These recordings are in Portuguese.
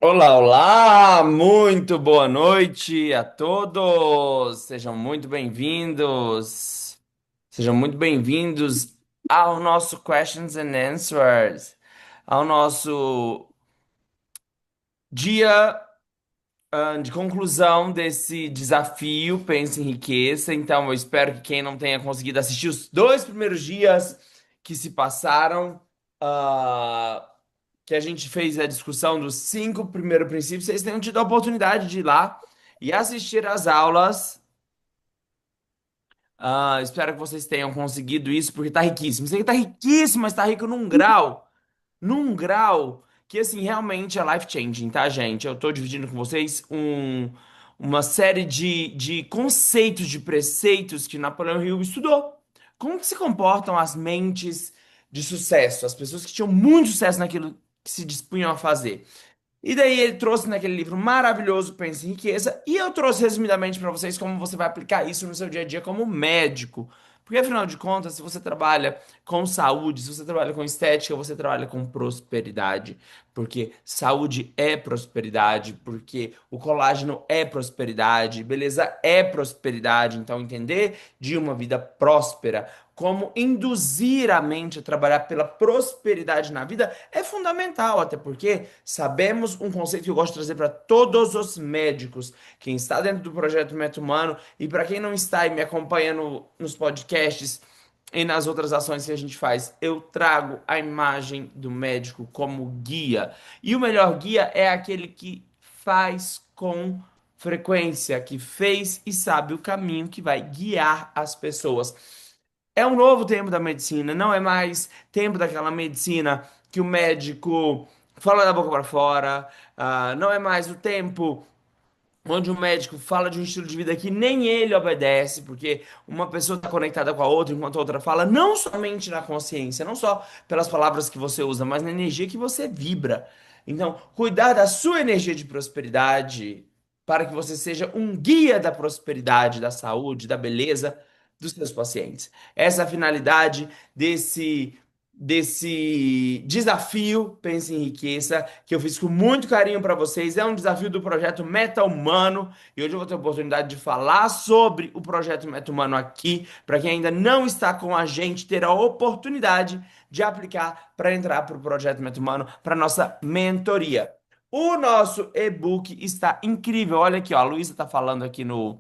Olá, olá! Muito boa noite a todos! Sejam muito bem-vindos! Sejam muito bem-vindos ao nosso Questions and Answers, ao nosso dia, de conclusão desse desafio Pense em Riqueza. Então, eu espero que quem não tenha conseguido assistir os dois primeiros dias que se passaram, ah, que a gente fez a discussão dos cinco primeiros princípios, vocês tenham tido a oportunidade de ir lá e assistir às aulas. Espero que vocês tenham conseguido isso, porque tá riquíssimo. Isso aqui tá riquíssimo, mas tá rico num grau que, assim, realmente é life-changing, tá, gente? Eu tô dividindo com vocês uma série de conceitos, de preceitos que Napoleão Hill estudou. Como que se comportam as mentes de sucesso, as pessoas que tinham muito sucesso naquilo que se dispunham a fazer. E daí ele trouxe naquele livro maravilhoso Pense em Riqueza, e eu trouxe resumidamente para vocês como você vai aplicar isso no seu dia a dia como médico. Porque afinal de contas, se você trabalha com saúde, se você trabalha com estética, você trabalha com prosperidade. Porque saúde é prosperidade, porque o colágeno é prosperidade, beleza é prosperidade. Então, entender de uma vida próspera, como induzir a mente a trabalhar pela prosperidade na vida é fundamental, até porque sabemos um conceito que eu gosto de trazer para todos os médicos, quem está dentro do projeto Meta Humano e para quem não está e me acompanhando nos podcasts e nas outras ações que a gente faz, eu trago a imagem do médico como guia. E o melhor guia é aquele que faz com frequência, que fez e sabe o caminho que vai guiar as pessoas. É um novo tempo da medicina, não é mais tempo daquela medicina que o médico fala da boca para fora, não é mais o tempo onde o médico fala de um estilo de vida que nem ele obedece, porque uma pessoa está conectada com a outra, enquanto a outra fala, não somente na consciência, não só pelas palavras que você usa, mas na energia que você vibra. Então, cuidar da sua energia de prosperidade para que você seja um guia da prosperidade, da saúde, da beleza dos seus pacientes. Essa é a finalidade desse desafio Pense em Riqueza, que eu fiz com muito carinho para vocês. É um desafio do projeto Meta Humano e hoje eu vou ter a oportunidade de falar sobre o projeto Meta Humano aqui, para quem ainda não está com a gente, ter a oportunidade de aplicar para entrar para o projeto Meta Humano, para nossa mentoria. O nosso e-book está incrível. Olha aqui, ó, a Luísa está falando aqui no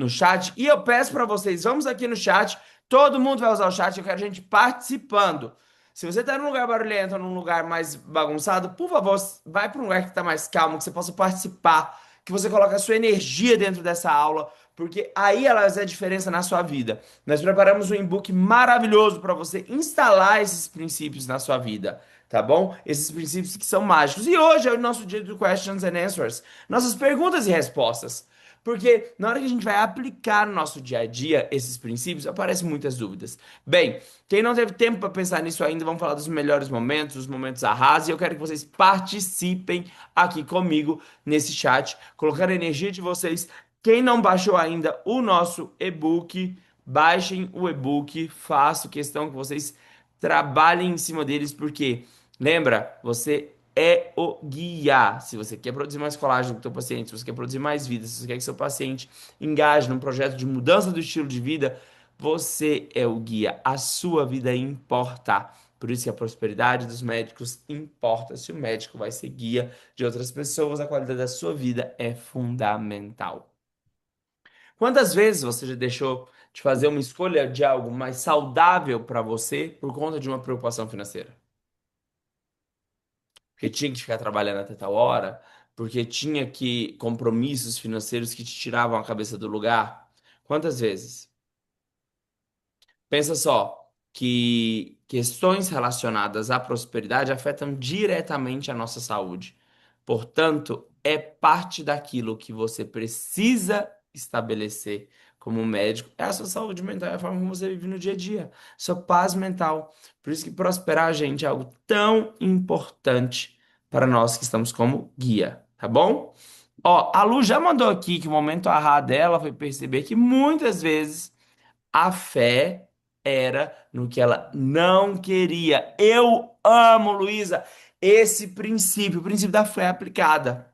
chat. E eu peço para vocês, vamos aqui no chat. Todo mundo vai usar o chat, eu quero gente participando. Se você tá num lugar barulhento ou num lugar mais bagunçado, por favor, vai para um lugar que tá mais calmo, que você possa participar, que você coloque a sua energia dentro dessa aula, porque aí ela faz a diferença na sua vida. Nós preparamos um e-book maravilhoso para você instalar esses princípios na sua vida, tá bom? Esses princípios que são mágicos. E hoje é o nosso dia do Questions and Answers, nossas perguntas e respostas. Porque na hora que a gente vai aplicar no nosso dia a dia esses princípios, aparecem muitas dúvidas. Bem, quem não teve tempo para pensar nisso ainda, vamos falar dos melhores momentos, os momentos arrasos, e eu quero que vocês participem aqui comigo nesse chat, colocando a energia de vocês. Quem não baixou ainda o nosso e-book, baixem o e-book, faço questão que vocês trabalhem em cima deles, porque lembra, você é o guia. Se você quer produzir mais colágeno com o seu paciente, se você quer produzir mais vida, se você quer que seu paciente engaje num projeto de mudança do estilo de vida, você é o guia. A sua vida importa. Por isso que a prosperidade dos médicos importa. Se o médico vai ser guia de outras pessoas, a qualidade da sua vida é fundamental. Quantas vezes você já deixou de fazer uma escolha de algo mais saudável para você por conta de uma preocupação financeira? Porque tinha que ficar trabalhando até tal hora, porque tinha que compromissos financeiros que te tiravam a cabeça do lugar. Quantas vezes? Pensa só que questões relacionadas à prosperidade afetam diretamente a nossa saúde. Portanto, é parte daquilo que você precisa estabelecer como médico. É a sua saúde mental, é a forma como você vive no dia a dia, sua paz mental. Por isso que prosperar, gente, é algo tão importante para nós que estamos como guia, tá bom? Ó, a Lu já mandou aqui que o momento ahá dela foi perceber que muitas vezes a fé era no que ela não queria. Eu amo, Luísa. esse princípio, o princípio da fé aplicada.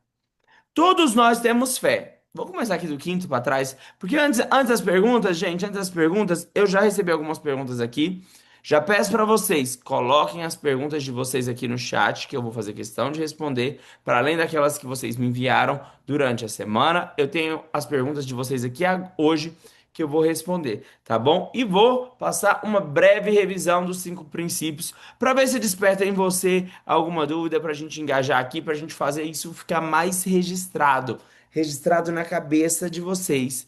Todos nós temos fé. Vou começar aqui do quinto para trás, porque antes das perguntas, gente, antes das perguntas, eu já recebi algumas perguntas aqui. Já peço para vocês, coloquem as perguntas de vocês aqui no chat, que eu vou fazer questão de responder, para além daquelas que vocês me enviaram durante a semana. Eu tenho as perguntas de vocês aqui hoje que eu vou responder, tá bom? E vou passar uma breve revisão dos cinco princípios para ver se desperta em você alguma dúvida para a gente engajar aqui, para a gente fazer isso ficar mais registrado, registrado na cabeça de vocês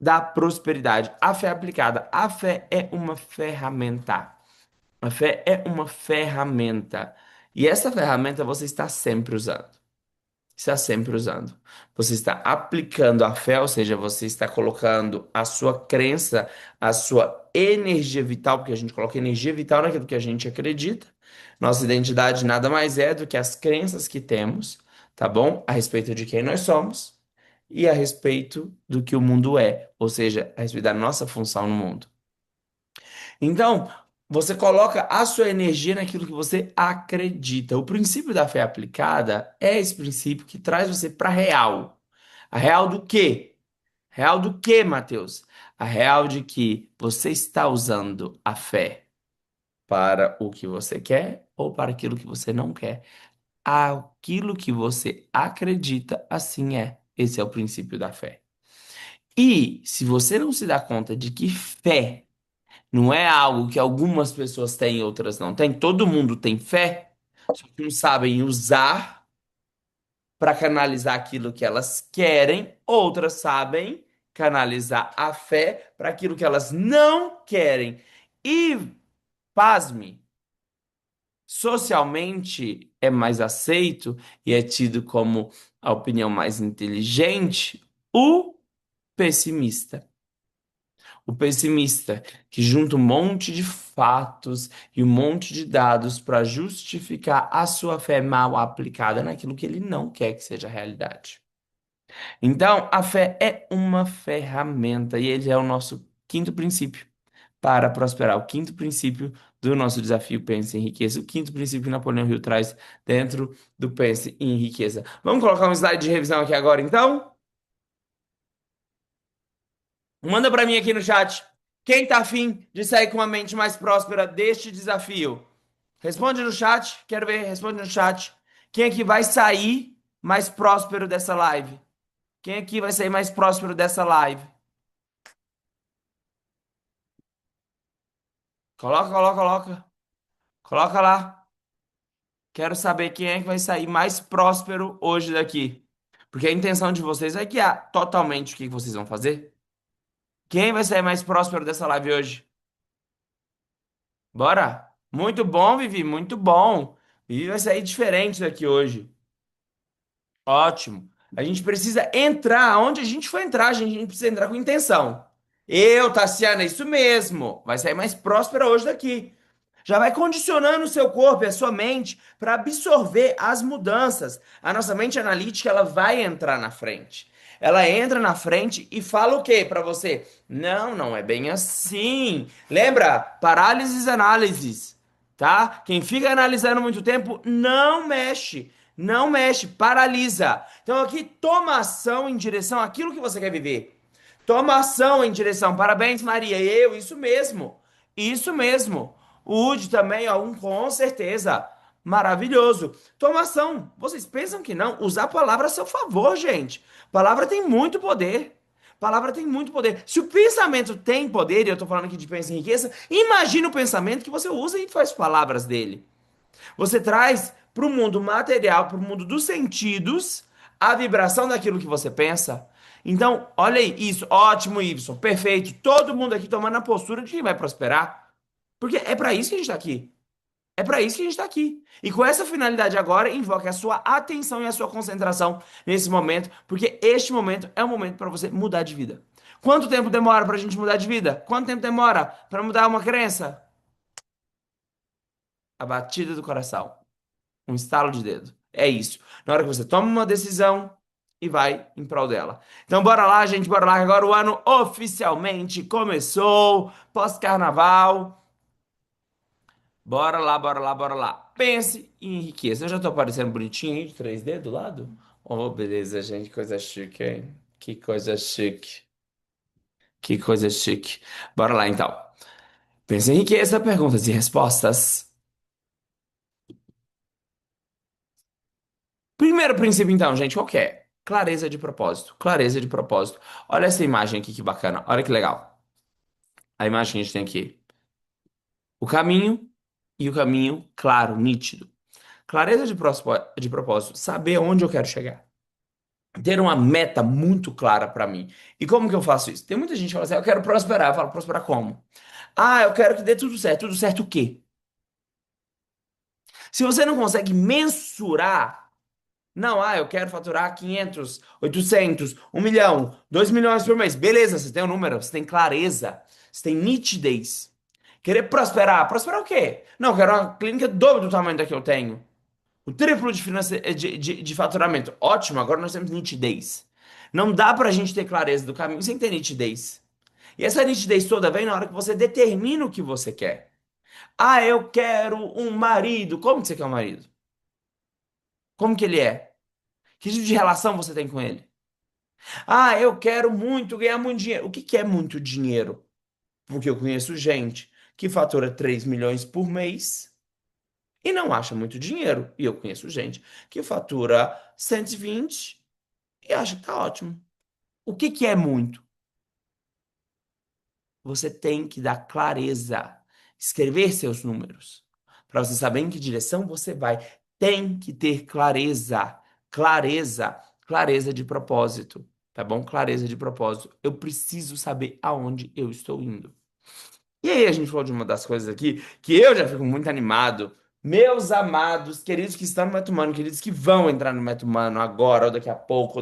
da prosperidade. A fé aplicada. A fé é uma ferramenta. A fé é uma ferramenta. E essa ferramenta você está sempre usando. Está sempre usando. Você está aplicando a fé, ou seja, você está colocando a sua crença, a sua energia vital, porque a gente coloca energia vital naquilo que a gente acredita. Nossa identidade nada mais é do que as crenças que temos, tá bom? A respeito de quem nós somos e a respeito do que o mundo é, ou seja, a respeito da nossa função no mundo. Então, você coloca a sua energia naquilo que você acredita. O princípio da fé aplicada é esse princípio que traz você para a real. A real do quê? Real do quê, Matheus? A real de que você está usando a fé para o que você quer ou para aquilo que você não quer. Aquilo que você acredita, assim é. Esse é o princípio da fé. E se você não se dá conta de que fé não é algo que algumas pessoas têm e outras não têm. Todo mundo tem fé, só que uns sabem usar para canalizar aquilo que elas querem, outras sabem canalizar a fé para aquilo que elas não querem. E, pasme, socialmente é mais aceito e é tido como a opinião mais inteligente o pessimista. O pessimista, que junta um monte de fatos e um monte de dados para justificar a sua fé mal aplicada naquilo que ele não quer que seja realidade. Então, a fé é uma ferramenta e ele é o nosso quinto princípio para prosperar. O quinto princípio do nosso desafio Pense em Riqueza. O quinto princípio que Napoleão Hill traz dentro do Pense em Riqueza. Vamos colocar um slide de revisão aqui agora, então? Manda para mim aqui no chat. Quem tá afim de sair com uma mente mais próspera deste desafio? Responde no chat. Quero ver. Responde no chat. Quem aqui vai sair mais próspero dessa live? Quem aqui vai sair mais próspero dessa live? Coloca, coloca, coloca. Coloca lá. Quero saber quem é que vai sair mais próspero hoje daqui. Porque a intenção de vocês é guiar totalmente o que vocês vão fazer. Quem vai sair mais próspero dessa live hoje? Bora? Muito bom, Vivi, muito bom. Vivi vai sair diferente daqui hoje. Ótimo. A gente precisa entrar onde a gente for entrar, a gente precisa entrar com intenção. Tassiana, isso mesmo. Vai sair mais próspera hoje daqui. Já vai condicionando o seu corpo e a sua mente para absorver as mudanças. A nossa mente analítica, ela vai entrar na frente. Ela entra na frente e fala o quê para você? Não, não é bem assim. Lembra? Parálises análises, tá? Quem fica analisando muito tempo não mexe. Não mexe, paralisa. Então aqui toma ação em direção àquilo que você quer viver. Toma ação em direção. Parabéns, Maria. Eu, isso mesmo. Isso mesmo. O Udi também, ó, com certeza. Maravilhoso. Toma ação. Vocês pensam que não? Usar a palavra a seu favor, gente. Palavra tem muito poder. Palavra tem muito poder. Se o pensamento tem poder, e eu tô falando aqui de pensa em riqueza, imagine o pensamento que você usa e faz palavras dele. Você traz para o mundo material, para o mundo dos sentidos, a vibração daquilo que você pensa. Então, olha aí, isso, ótimo, Y, perfeito. Todo mundo aqui tomando a postura de que vai prosperar. Porque é para isso que a gente está aqui. É para isso que a gente está aqui. E com essa finalidade agora, invoque a sua atenção e a sua concentração nesse momento, porque este momento é o momento para você mudar de vida. Quanto tempo demora para a gente mudar de vida? Quanto tempo demora para mudar uma crença? A batida do coração. Um estalo de dedo. É isso. Na hora que você toma uma decisão e vai em prol dela. Então bora lá, gente, bora lá. Agora o ano oficialmente começou. Pós-carnaval. Bora lá, bora lá, bora lá. Pense em riqueza. Eu já tô aparecendo bonitinho aí de 3D do lado? Oh, beleza, gente. Coisa chique, hein? Que coisa chique. Que coisa chique. Bora lá, então. Pense em riqueza, perguntas e respostas. Primeiro princípio, então, gente, qual que é? Clareza de propósito. Clareza de propósito. Olha essa imagem aqui, que bacana. Olha que legal. A imagem que a gente tem aqui. O caminho e o caminho claro, nítido. Clareza de propósito. Saber onde eu quero chegar. Ter uma meta muito clara pra mim. E como que eu faço isso? Tem muita gente que fala assim, eu quero prosperar. Eu falo, prosperar como? Ah, eu quero que dê tudo certo. Tudo certo o quê? Se você não consegue mensurar, não, eu quero faturar 500, 800, 1 milhão, 2 milhões por mês. Beleza, você tem o número, você tem clareza, você tem nitidez. Querer prosperar. Prosperar o quê? Não, eu quero uma clínica dobro do tamanho da que eu tenho. O triplo de faturamento. Ótimo, agora nós temos nitidez. Não dá pra gente ter clareza do caminho sem ter nitidez. E essa nitidez toda vem na hora que você determina o que você quer. Ah, eu quero um marido. Como que você quer um marido? Como que ele é? Que tipo de relação você tem com ele? Ah, eu quero muito ganhar muito dinheiro. O que que é muito dinheiro? Porque eu conheço gente que fatura 3 milhões por mês e não acha muito dinheiro. E eu conheço gente que fatura 120 e acha que tá ótimo. O que que é muito? Você tem que dar clareza, escrever seus números, para você saber em que direção você vai. Tem que ter clareza, clareza, clareza de propósito, tá bom? Clareza de propósito. Eu preciso saber aonde eu estou indo. E aí a gente falou de uma das coisas aqui que eu já fico muito animado. Meus amados, queridos que estão no Meto Humano, queridos que vão entrar no Meto Humano agora, ou daqui a pouco,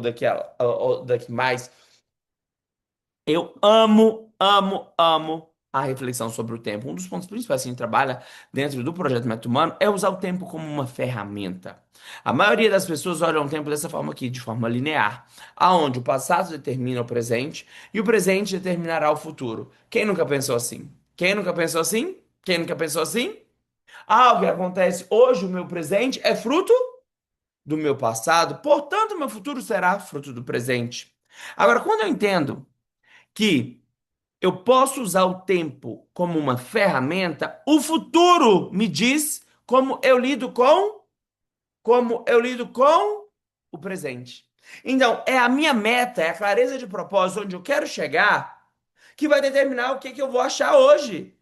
ou daqui mais. Eu amo, amo, amo a reflexão sobre o tempo. Um dos pontos principais que a gente trabalha dentro do projeto Método Humano é usar o tempo como uma ferramenta. A maioria das pessoas olham o tempo dessa forma aqui, de forma linear, aonde o passado determina o presente e o presente determinará o futuro. Quem nunca pensou assim? Quem nunca pensou assim? Quem nunca pensou assim? Ah, o que acontece hoje, o meu presente é fruto do meu passado, portanto, o meu futuro será fruto do presente. Agora, quando eu entendo que eu posso usar o tempo como uma ferramenta, o futuro me diz como eu lido com o presente. Então, é a minha meta, é a clareza de propósito onde eu quero chegar, que vai determinar o que que eu vou achar hoje.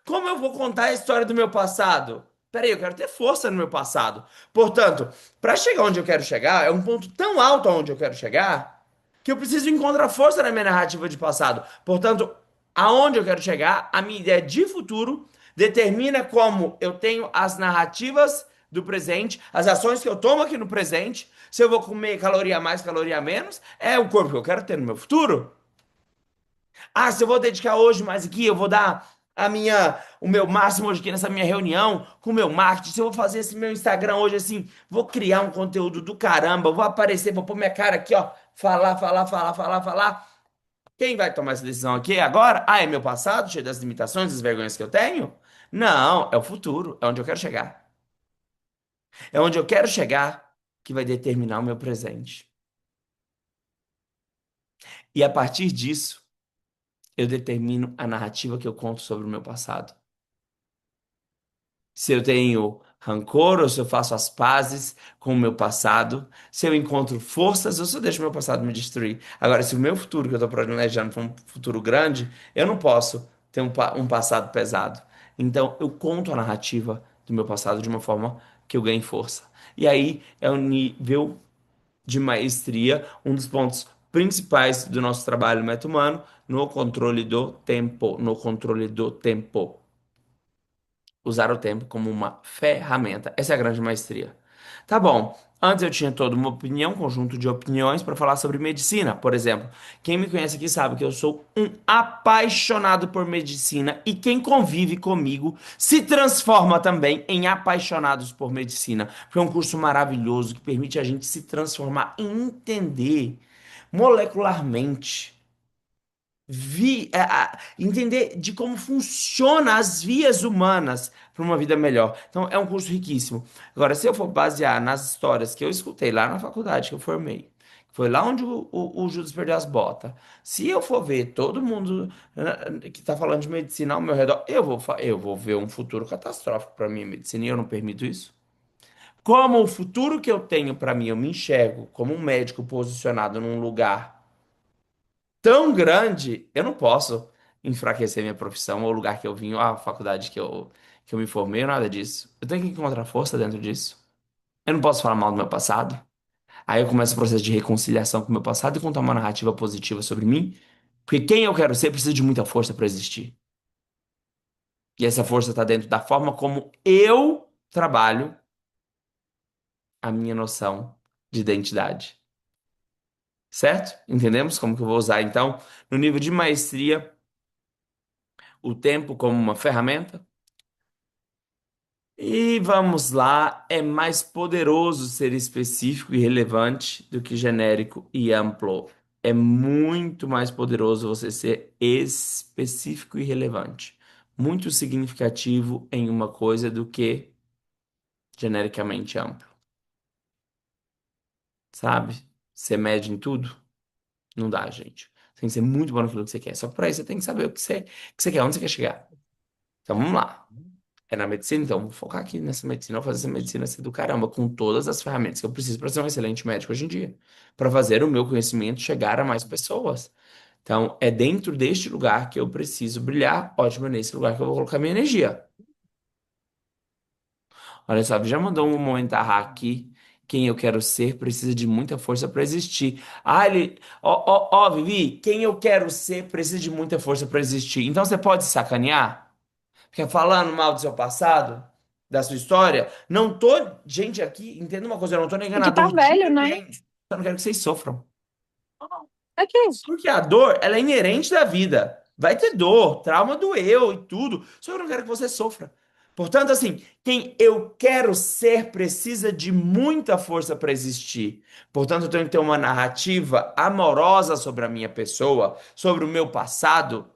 Como eu vou contar a história do meu passado? Peraí, eu quero ter força no meu passado. Portanto, para chegar onde eu quero chegar, é um ponto tão alto aonde eu quero chegar, que eu preciso encontrar força na minha narrativa de passado. Portanto, aonde eu quero chegar, a minha ideia de futuro determina como eu tenho as narrativas do presente, as ações que eu tomo aqui no presente. Se eu vou comer caloria a mais, caloria a menos, é o corpo que eu quero ter no meu futuro. Ah, se eu vou dedicar hoje mais aqui, eu vou dar o meu máximo hoje aqui nessa minha reunião com o meu marketing. Se eu vou fazer esse meu Instagram hoje assim, vou criar um conteúdo do caramba, vou aparecer, vou pôr minha cara aqui, ó, falar, falar, falar, falar, falar. Quem vai tomar essa decisão aqui agora? Ah, é meu passado, cheio das limitações, das vergonhas que eu tenho? Não, é o futuro, é onde eu quero chegar. É onde eu quero chegar que vai determinar o meu presente. E a partir disso, eu determino a narrativa que eu conto sobre o meu passado. Se eu tenho rancor ou se eu faço as pazes com o meu passado, se eu encontro forças ou se eu deixo o meu passado me destruir. Agora, se o meu futuro que eu estou planejando for um futuro grande, eu não posso ter um passado pesado. Então, eu conto a narrativa do meu passado de uma forma que eu ganhe força. E aí é o nível de maestria, um dos pontos principais do nosso trabalho meta-humano no controle do tempo, no controle do tempo. Usar o tempo como uma ferramenta. Essa é a grande maestria. Tá bom. Antes eu tinha toda uma opinião, um conjunto de opiniões para falar sobre medicina, por exemplo. Quem me conhece aqui sabe que eu sou um apaixonado por medicina e quem convive comigo se transforma também em apaixonados por medicina, porque é um curso maravilhoso que permite a gente se transformar e entender molecularmente entender de como funcionam as vias humanas para uma vida melhor. Então, é um curso riquíssimo. Agora, se eu for basear nas histórias que eu escutei lá na faculdade que eu formei, foi lá onde o Judas perdeu as botas. Se eu for ver todo mundo que está falando de medicina ao meu redor, eu vou ver um futuro catastrófico para minha medicina e eu não permito isso. Como o futuro que eu tenho para mim, eu me enxergo como um médico posicionado num lugar tão grande, eu não posso enfraquecer minha profissão, ou o lugar que eu vim, ou a faculdade que eu me formei, ou nada disso. Eu tenho que encontrar força dentro disso. Eu não posso falar mal do meu passado. Aí eu começo o processo de reconciliação com o meu passado e contar uma narrativa positiva sobre mim, porque quem eu quero ser precisa de muita força para existir. E essa força está dentro da forma como eu trabalho a minha noção de identidade. Certo? Entendemos como que eu vou usar, então, no nível de maestria, o tempo como uma ferramenta. E vamos lá, é mais poderoso ser específico e relevante do que genérico e amplo. É muito mais poderoso você ser específico e relevante, muito significativo em uma coisa do que genericamente amplo, sabe? Você mede em tudo? Não dá, gente. Você tem que ser muito bom naquilo que você quer. Só que para isso você tem que saber o que você quer, onde você quer chegar. Então vamos lá. É na medicina, então vou focar aqui nessa medicina, vou fazer essa medicina ser do caramba, com todas as ferramentas que eu preciso para ser um excelente médico hoje em dia, para fazer o meu conhecimento chegar a mais pessoas. Então, é dentro deste lugar que eu preciso brilhar. Ótimo, é nesse lugar que eu vou colocar minha energia. Olha só, já mandou um momentarra aqui. Quem eu quero ser precisa de muita força para existir. Ah, ele. Ó, Vivi, quem eu quero ser precisa de muita força para existir. Então você pode sacanear? Fica falando mal do seu passado, da sua história. Não tô, gente, aqui, entenda uma coisa, eu não tô É negando a que tá dor de velho, né? ninguém. Eu não quero que vocês sofram. É que isso. Porque a dor, ela é inerente da vida. Vai ter dor, trauma doeu e tudo. Só que eu não quero que você sofra. Portanto, assim, quem eu quero ser precisa de muita força para existir. Portanto, eu tenho que ter uma narrativa amorosa sobre a minha pessoa, sobre o meu passado,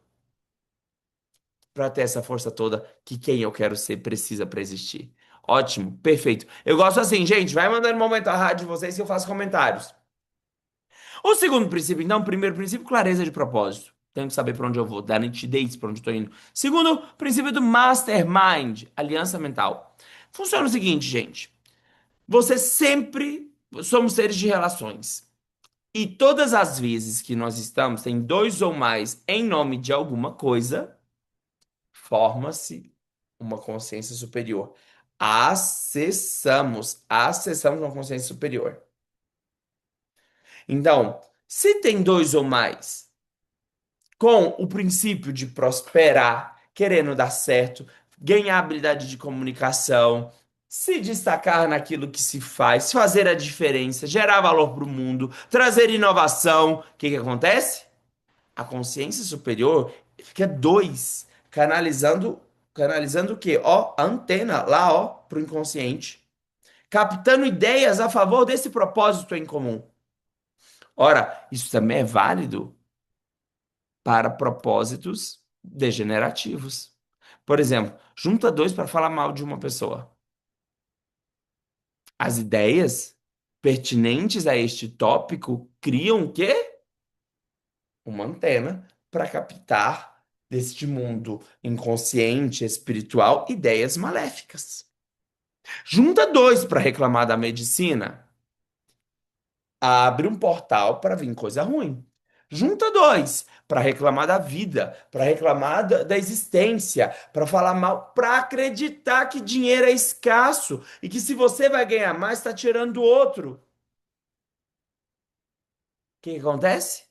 para ter essa força toda que quem eu quero ser precisa para existir. Ótimo, perfeito. Eu gosto assim, gente, vai mandando um momento a rádio de vocês que eu faço comentários. O segundo princípio, então, primeiro princípio, clareza de propósito. Tenho que saber para onde eu vou, dar nitidez para onde estou indo. Segundo, princípio do mastermind, aliança mental. Funciona o seguinte, gente. Você sempre somos seres de relações. E todas as vezes que nós estamos, tem dois ou mais em nome de alguma coisa, forma-se uma consciência superior. Acessamos uma consciência superior. Então, se tem dois ou mais com o princípio de prosperar, querendo dar certo, ganhar habilidade de comunicação, se destacar naquilo que se faz, fazer a diferença, gerar valor para o mundo, trazer inovação, o que que acontece? A consciência superior fica dois, canalizando o quê? Ó, a antena lá, ó, pro inconsciente, captando ideias a favor desse propósito em comum. Ora, isso também é válido para propósitos degenerativos. Por exemplo, junta dois para falar mal de uma pessoa. As ideias pertinentes a este tópico criam o quê? Uma antena para captar deste mundo inconsciente, espiritual, ideias maléficas. Junta dois para reclamar da medicina, abre um portal para vir coisa ruim. Junta dois para reclamar da vida, para reclamar da existência, para falar mal, para acreditar que dinheiro é escasso e que se você vai ganhar mais, está tirando do outro. O que que acontece?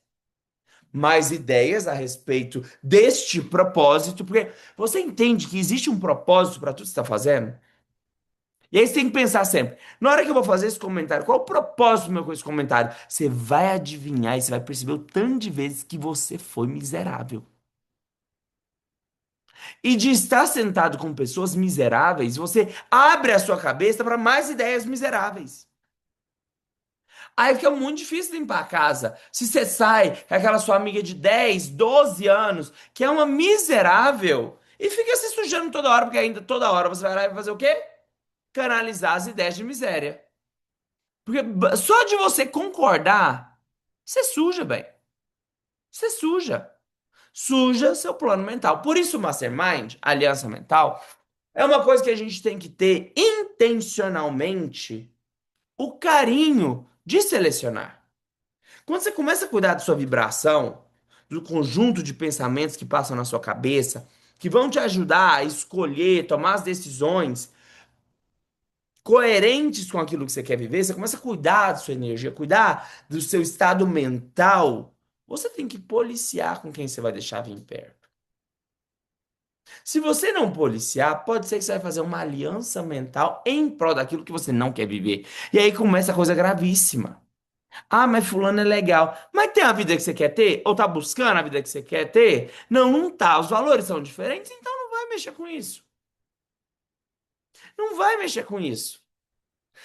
Mais ideias a respeito deste propósito, porque você entende que existe um propósito para tudo que você está fazendo? E aí você tem que pensar sempre, na hora que eu vou fazer esse comentário, qual o propósito meu com esse comentário? Você vai adivinhar e você vai perceber o tanto de vezes que você foi miserável. E de estar sentado com pessoas miseráveis, você abre a sua cabeça para mais ideias miseráveis. Aí fica muito difícil limpar a casa. Se você sai com aquela sua amiga de 10, 12 anos, que é uma miserável, e fica se sujando toda hora, porque ainda toda hora você vai lá e vai fazer o quê? Canalizar as ideias de miséria. Porque só de você concordar, você suja, bem. Você suja. Suja seu plano mental. Por isso, o Mastermind, Aliança Mental, é uma coisa que a gente tem que ter intencionalmente o carinho de selecionar. Quando você começa a cuidar da sua vibração, do conjunto de pensamentos que passam na sua cabeça, que vão te ajudar a escolher, tomar as decisões coerentes com aquilo que você quer viver, você começa a cuidar da sua energia, cuidar do seu estado mental. Você tem que policiar com quem você vai deixar vir perto. Se você não policiar, pode ser que você vai fazer uma aliança mental em prol daquilo que você não quer viver. E aí começa a coisa gravíssima. Ah, mas fulano é legal. Mas tem a vida que você quer ter? Ou tá buscando a vida que você quer ter? Não, não tá. Os valores são diferentes, então não vai mexer com isso. Não vai mexer com isso.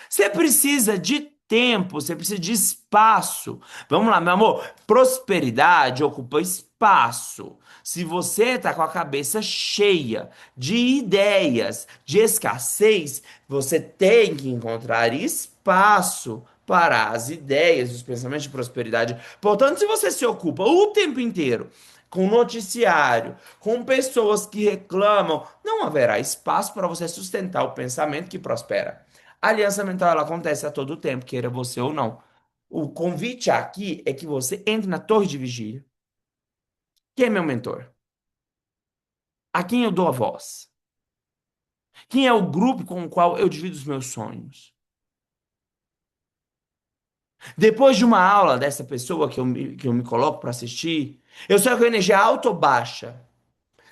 Você precisa de tempo, você precisa de espaço. Vamos lá, meu amor. Prosperidade ocupa espaço. Se você tá com a cabeça cheia de ideias, de escassez, você tem que encontrar espaço para as ideias, os pensamentos de prosperidade. Portanto, se você se ocupa o tempo inteiro com noticiário, com pessoas que reclamam, não haverá espaço para você sustentar o pensamento que prospera. A aliança mental ela acontece a todo tempo, queira você ou não. O convite aqui é que você entre na torre de vigília. Quem é meu mentor? A quem eu dou a voz? Quem é o grupo com o qual eu divido os meus sonhos? Depois de uma aula dessa pessoa que eu me coloco para assistir, eu saio com energia alta ou baixa?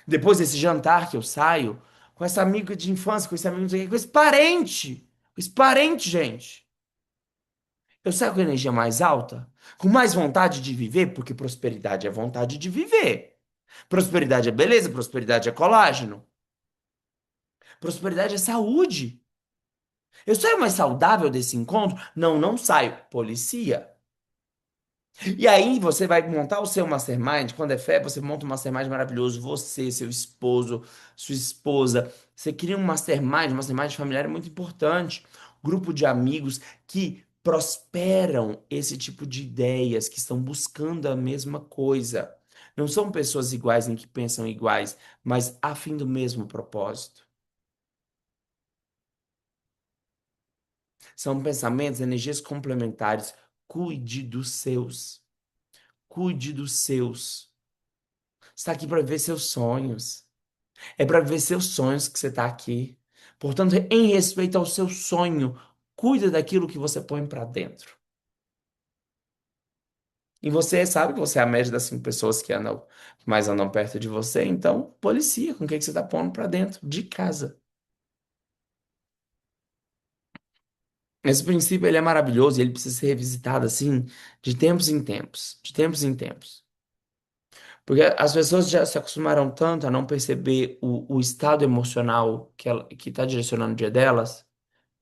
Depois desse jantar que eu saio, com essa amiga de infância, com esse amigo, não sei o quê, com esse parente, gente. Eu saio com energia mais alta, com mais vontade de viver, porque prosperidade é vontade de viver. Prosperidade é beleza, prosperidade é colágeno. Prosperidade é saúde. Eu saio mais saudável desse encontro? Não, não saio. Policia. E aí você vai montar o seu mastermind. Quando é fé, você monta um mastermind maravilhoso. Você, seu esposo, sua esposa. Você cria um mastermind familiar é muito importante. Grupo de amigos que prosperam esse tipo de ideias, que estão buscando a mesma coisa. Não são pessoas iguais nem que pensam iguais, mas a fim do mesmo propósito. São pensamentos, energias complementares. Cuide dos seus. Cuide dos seus. Você está aqui para viver seus sonhos. É para viver seus sonhos que você está aqui. Portanto, em respeito ao seu sonho, cuida daquilo que você põe para dentro. E você sabe que você é a média das 5 pessoas que mais andam perto de você, então policia com o que que você está pondo para dentro de casa. Esse princípio ele é maravilhoso e ele precisa ser revisitado assim de tempos em tempos, de tempos em tempos. Porque as pessoas já se acostumaram tanto a não perceber o estado emocional que está direcionando o dia delas.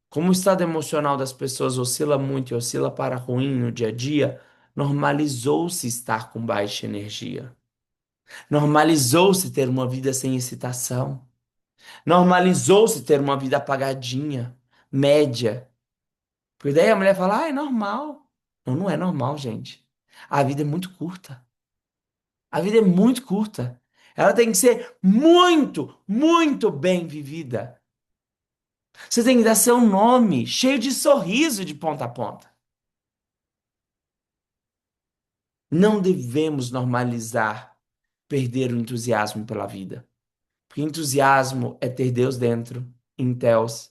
Como o estado emocional das pessoas oscila muito e oscila para ruim no dia a dia, normalizou-se estar com baixa energia. Normalizou-se ter uma vida sem excitação. Normalizou-se ter uma vida apagadinha, média. Porque daí a mulher fala, ah, é normal. Não, não é normal, gente. A vida é muito curta. A vida é muito curta. Ela tem que ser muito, muito bem vivida. Você tem que dar seu nome, cheio de sorriso de ponta a ponta. Não devemos normalizar perder o entusiasmo pela vida. Porque entusiasmo é ter Deus dentro, em Teus.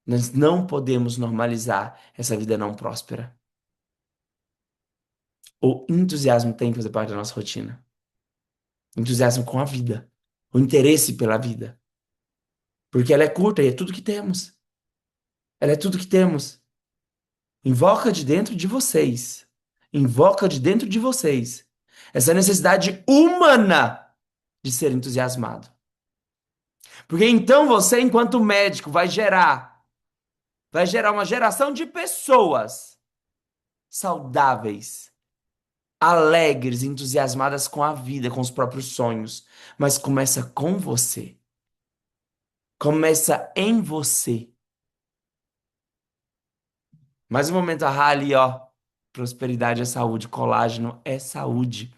Nós não podemos normalizar essa vida não próspera. O entusiasmo tem que fazer parte da nossa rotina. Entusiasmo com a vida. O interesse pela vida. Porque ela é curta e é tudo que temos. Ela é tudo que temos. Invoca de dentro de vocês. Invoca de dentro de vocês essa necessidade humana de ser entusiasmado. Porque então você, enquanto médico, vai gerar vai gerar uma geração de pessoas saudáveis, alegres, entusiasmadas com a vida, com os próprios sonhos. Mas começa com você. Começa em você. Mais um momento, ali, ó. Prosperidade é saúde, colágeno é saúde.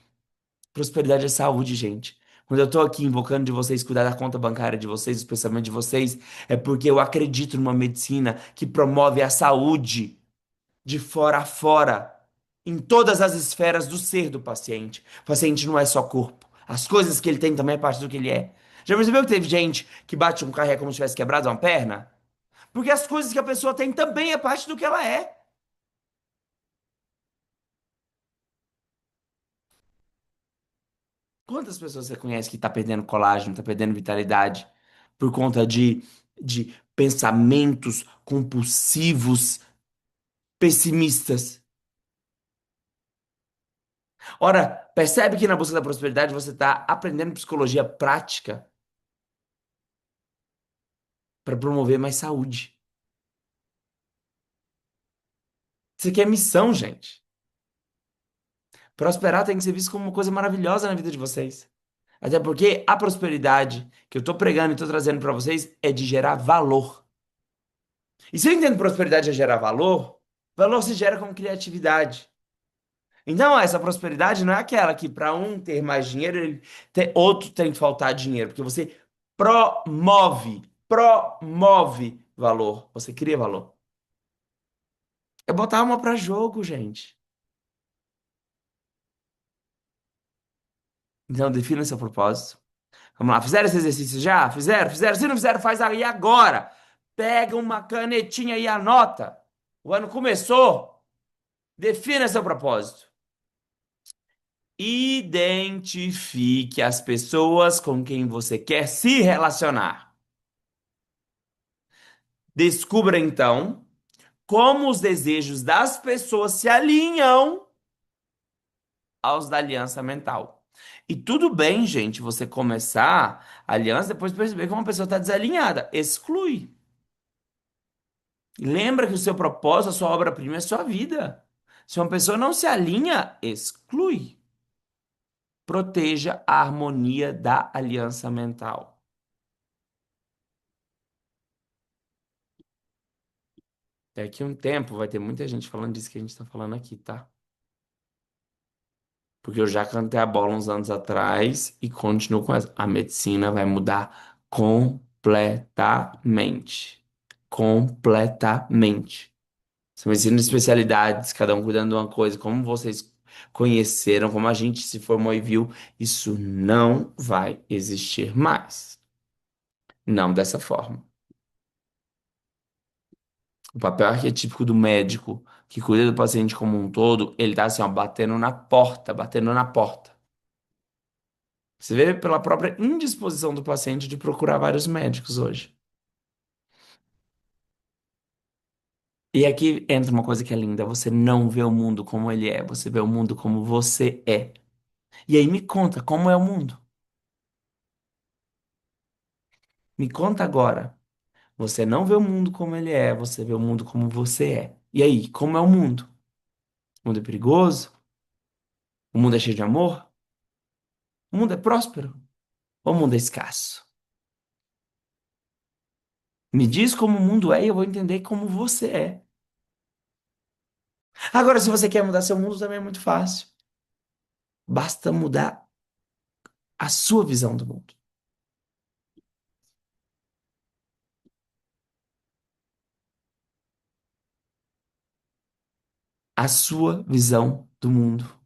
Prosperidade é saúde, gente. Quando eu tô aqui invocando de vocês cuidar da conta bancária de vocês, dos pensamentos de vocês, é porque eu acredito numa medicina que promove a saúde de fora a fora, em todas as esferas do ser do paciente. O paciente não é só corpo. As coisas que ele tem também é parte do que ele é. Já percebeu que teve gente que bate um carro e é como se tivesse quebrado uma perna? Porque as coisas que a pessoa tem também é parte do que ela é. Quantas pessoas você conhece que está perdendo colágeno, está perdendo vitalidade por conta de pensamentos compulsivos, pessimistas? Ora, percebe que na busca da prosperidade você está aprendendo psicologia prática para promover mais saúde. Isso aqui é missão, gente. Prosperar tem que ser visto como uma coisa maravilhosa na vida de vocês. Até porque a prosperidade que eu estou pregando e estou trazendo para vocês é de gerar valor. E se eu entendo prosperidade é gerar valor, valor se gera com criatividade. Então, essa prosperidade não é aquela que para um ter mais dinheiro, outro tem que faltar dinheiro, porque você promove valor, você cria valor. É botar alma para jogo, gente. Então, defina seu propósito. Vamos lá, fizeram esse exercício já? Fizeram? Fizeram? Se não fizeram, faz aí agora. Pega uma canetinha e anota. O ano começou. Defina seu propósito. Identifique as pessoas com quem você quer se relacionar. Descubra então como os desejos das pessoas se alinham aos da aliança mental. E tudo bem, gente, você começar a aliança depois perceber que uma pessoa está desalinhada. Exclui. Lembra que o seu propósito, a sua obra-prima é a sua vida. Se uma pessoa não se alinha, exclui. Proteja a harmonia da aliança mental. Daqui a um tempo vai ter muita gente falando disso que a gente está falando aqui, tá? Porque eu já cantei a bola uns anos atrás e continuo com essa. A medicina vai mudar completamente. Completamente. São ensinos de especialidades, cada um cuidando de uma coisa, como vocês conheceram, como a gente se formou e viu, isso não vai existir mais. Não dessa forma. O papel arquetípico do médico que cuida do paciente como um todo, ele tá assim, ó, batendo na porta, batendo na porta. Você vê pela própria indisposição do paciente de procurar vários médicos hoje. E aqui entra uma coisa que é linda, você não vê o mundo como ele é, você vê o mundo como você é. E aí me conta, como é o mundo? Me conta agora. Você não vê o mundo como ele é, você vê o mundo como você é. E aí, como é o mundo? O mundo é perigoso? O mundo é cheio de amor? O mundo é próspero? Ou o mundo é escasso? Me diz como o mundo é e eu vou entender como você é. Agora, se você quer mudar seu mundo, também é muito fácil. Basta mudar a sua visão do mundo. A sua visão do mundo.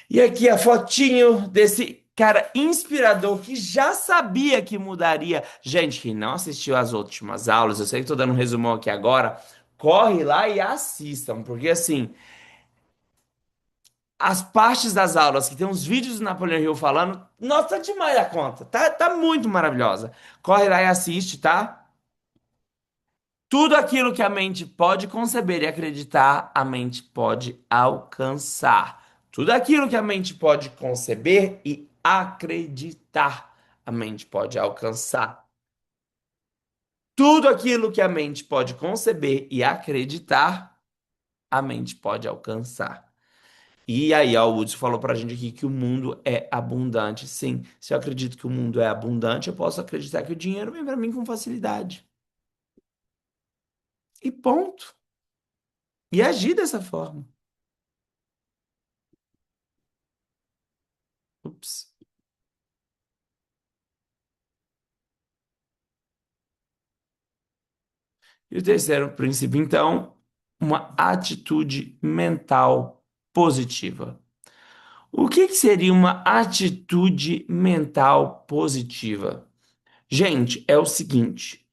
E aqui a fotinho desse cara inspirador que já sabia que mudaria. Gente, que não assistiu às últimas aulas, eu sei que estou dando um resumão aqui agora. Corre lá e assistam, porque assim, as partes das aulas que tem uns vídeos do Napoleão Hill falando, nossa, tá demais a conta. Tá muito maravilhosa. Corre lá e assiste, tá? Tudo aquilo que a mente pode conceber e acreditar, a mente pode alcançar. Tudo aquilo que a mente pode conceber e acreditar, a mente pode alcançar. Tudo aquilo que a mente pode conceber e acreditar, a mente pode alcançar. E aí, ó, o Hudson falou pra gente aqui que o mundo é abundante. Sim, se eu acredito que o mundo é abundante, eu posso acreditar que o dinheiro vem pra mim com facilidade. E ponto. E agir dessa forma. Ups. E o terceiro princípio, então, uma atitude mental positiva. O que que seria uma atitude mental positiva? Gente, é o seguinte.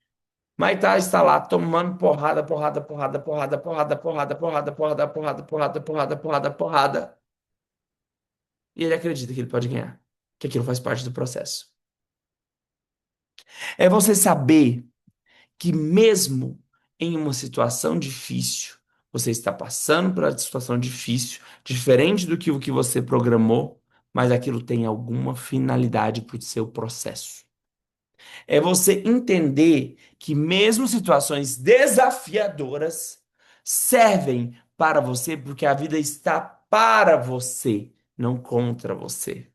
Maitai está lá tomando porrada, porrada, porrada, porrada, porrada, porrada, porrada, porrada, porrada, porrada, porrada, porrada, porrada. E ele acredita que ele pode ganhar, que aquilo faz parte do processo. É você saber que mesmo em uma situação difícil, você está passando por uma situação difícil, diferente do que o que você programou, mas aquilo tem alguma finalidade para o seu processo. É você entender que mesmo situações desafiadoras servem para você, porque a vida está para você, não contra você.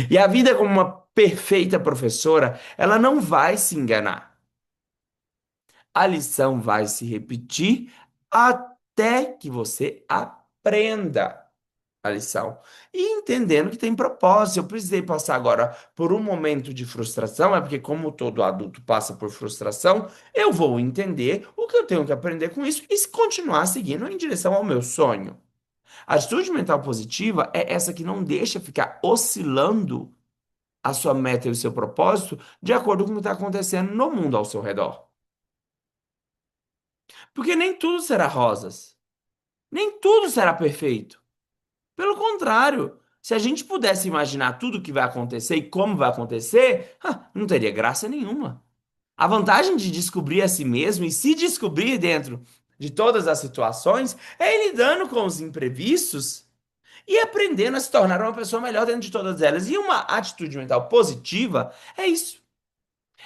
E a vida, como uma perfeita professora, ela não vai se enganar. A lição vai se repetir até que você aprenda a lição. E entendendo que tem propósito. Eu precisei passar agora por um momento de frustração, é porque, como todo adulto passa por frustração, eu vou entender o que eu tenho que aprender com isso e continuar seguindo em direção ao meu sonho. A atitude mental positiva é essa que não deixa ficar oscilando a sua meta e o seu propósito de acordo com o que está acontecendo no mundo ao seu redor. Porque nem tudo será rosas, nem tudo será perfeito. Pelo contrário, se a gente pudesse imaginar tudo o que vai acontecer e como vai acontecer, não teria graça nenhuma. A vantagem de descobrir a si mesmo e se descobrir dentro de todas as situações é ir lidando com os imprevistos e aprendendo a se tornar uma pessoa melhor dentro de todas elas. E uma atitude mental positiva é isso.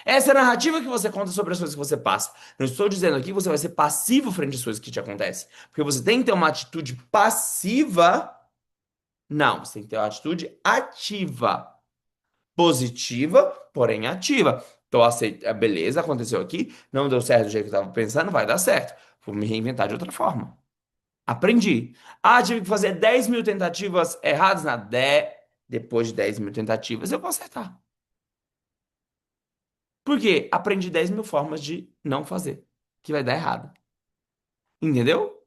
Essa é a narrativa que você conta sobre as coisas que você passa. Não estou dizendo aqui que você vai ser passivo frente às coisas que te acontecem. Porque você tem que ter uma atitude passiva. Não, você tem que ter uma atitude ativa. Positiva, porém ativa. Então, aceita, beleza, aconteceu aqui, não deu certo do jeito que eu estava pensando, vai dar certo. Vou me reinventar de outra forma. Aprendi. Tive que fazer 10 mil tentativas erradas na 10. Depois de 10 mil tentativas, eu vou acertar. Por quê? Aprendi 10 mil formas de não fazer, que vai dar errado. Entendeu?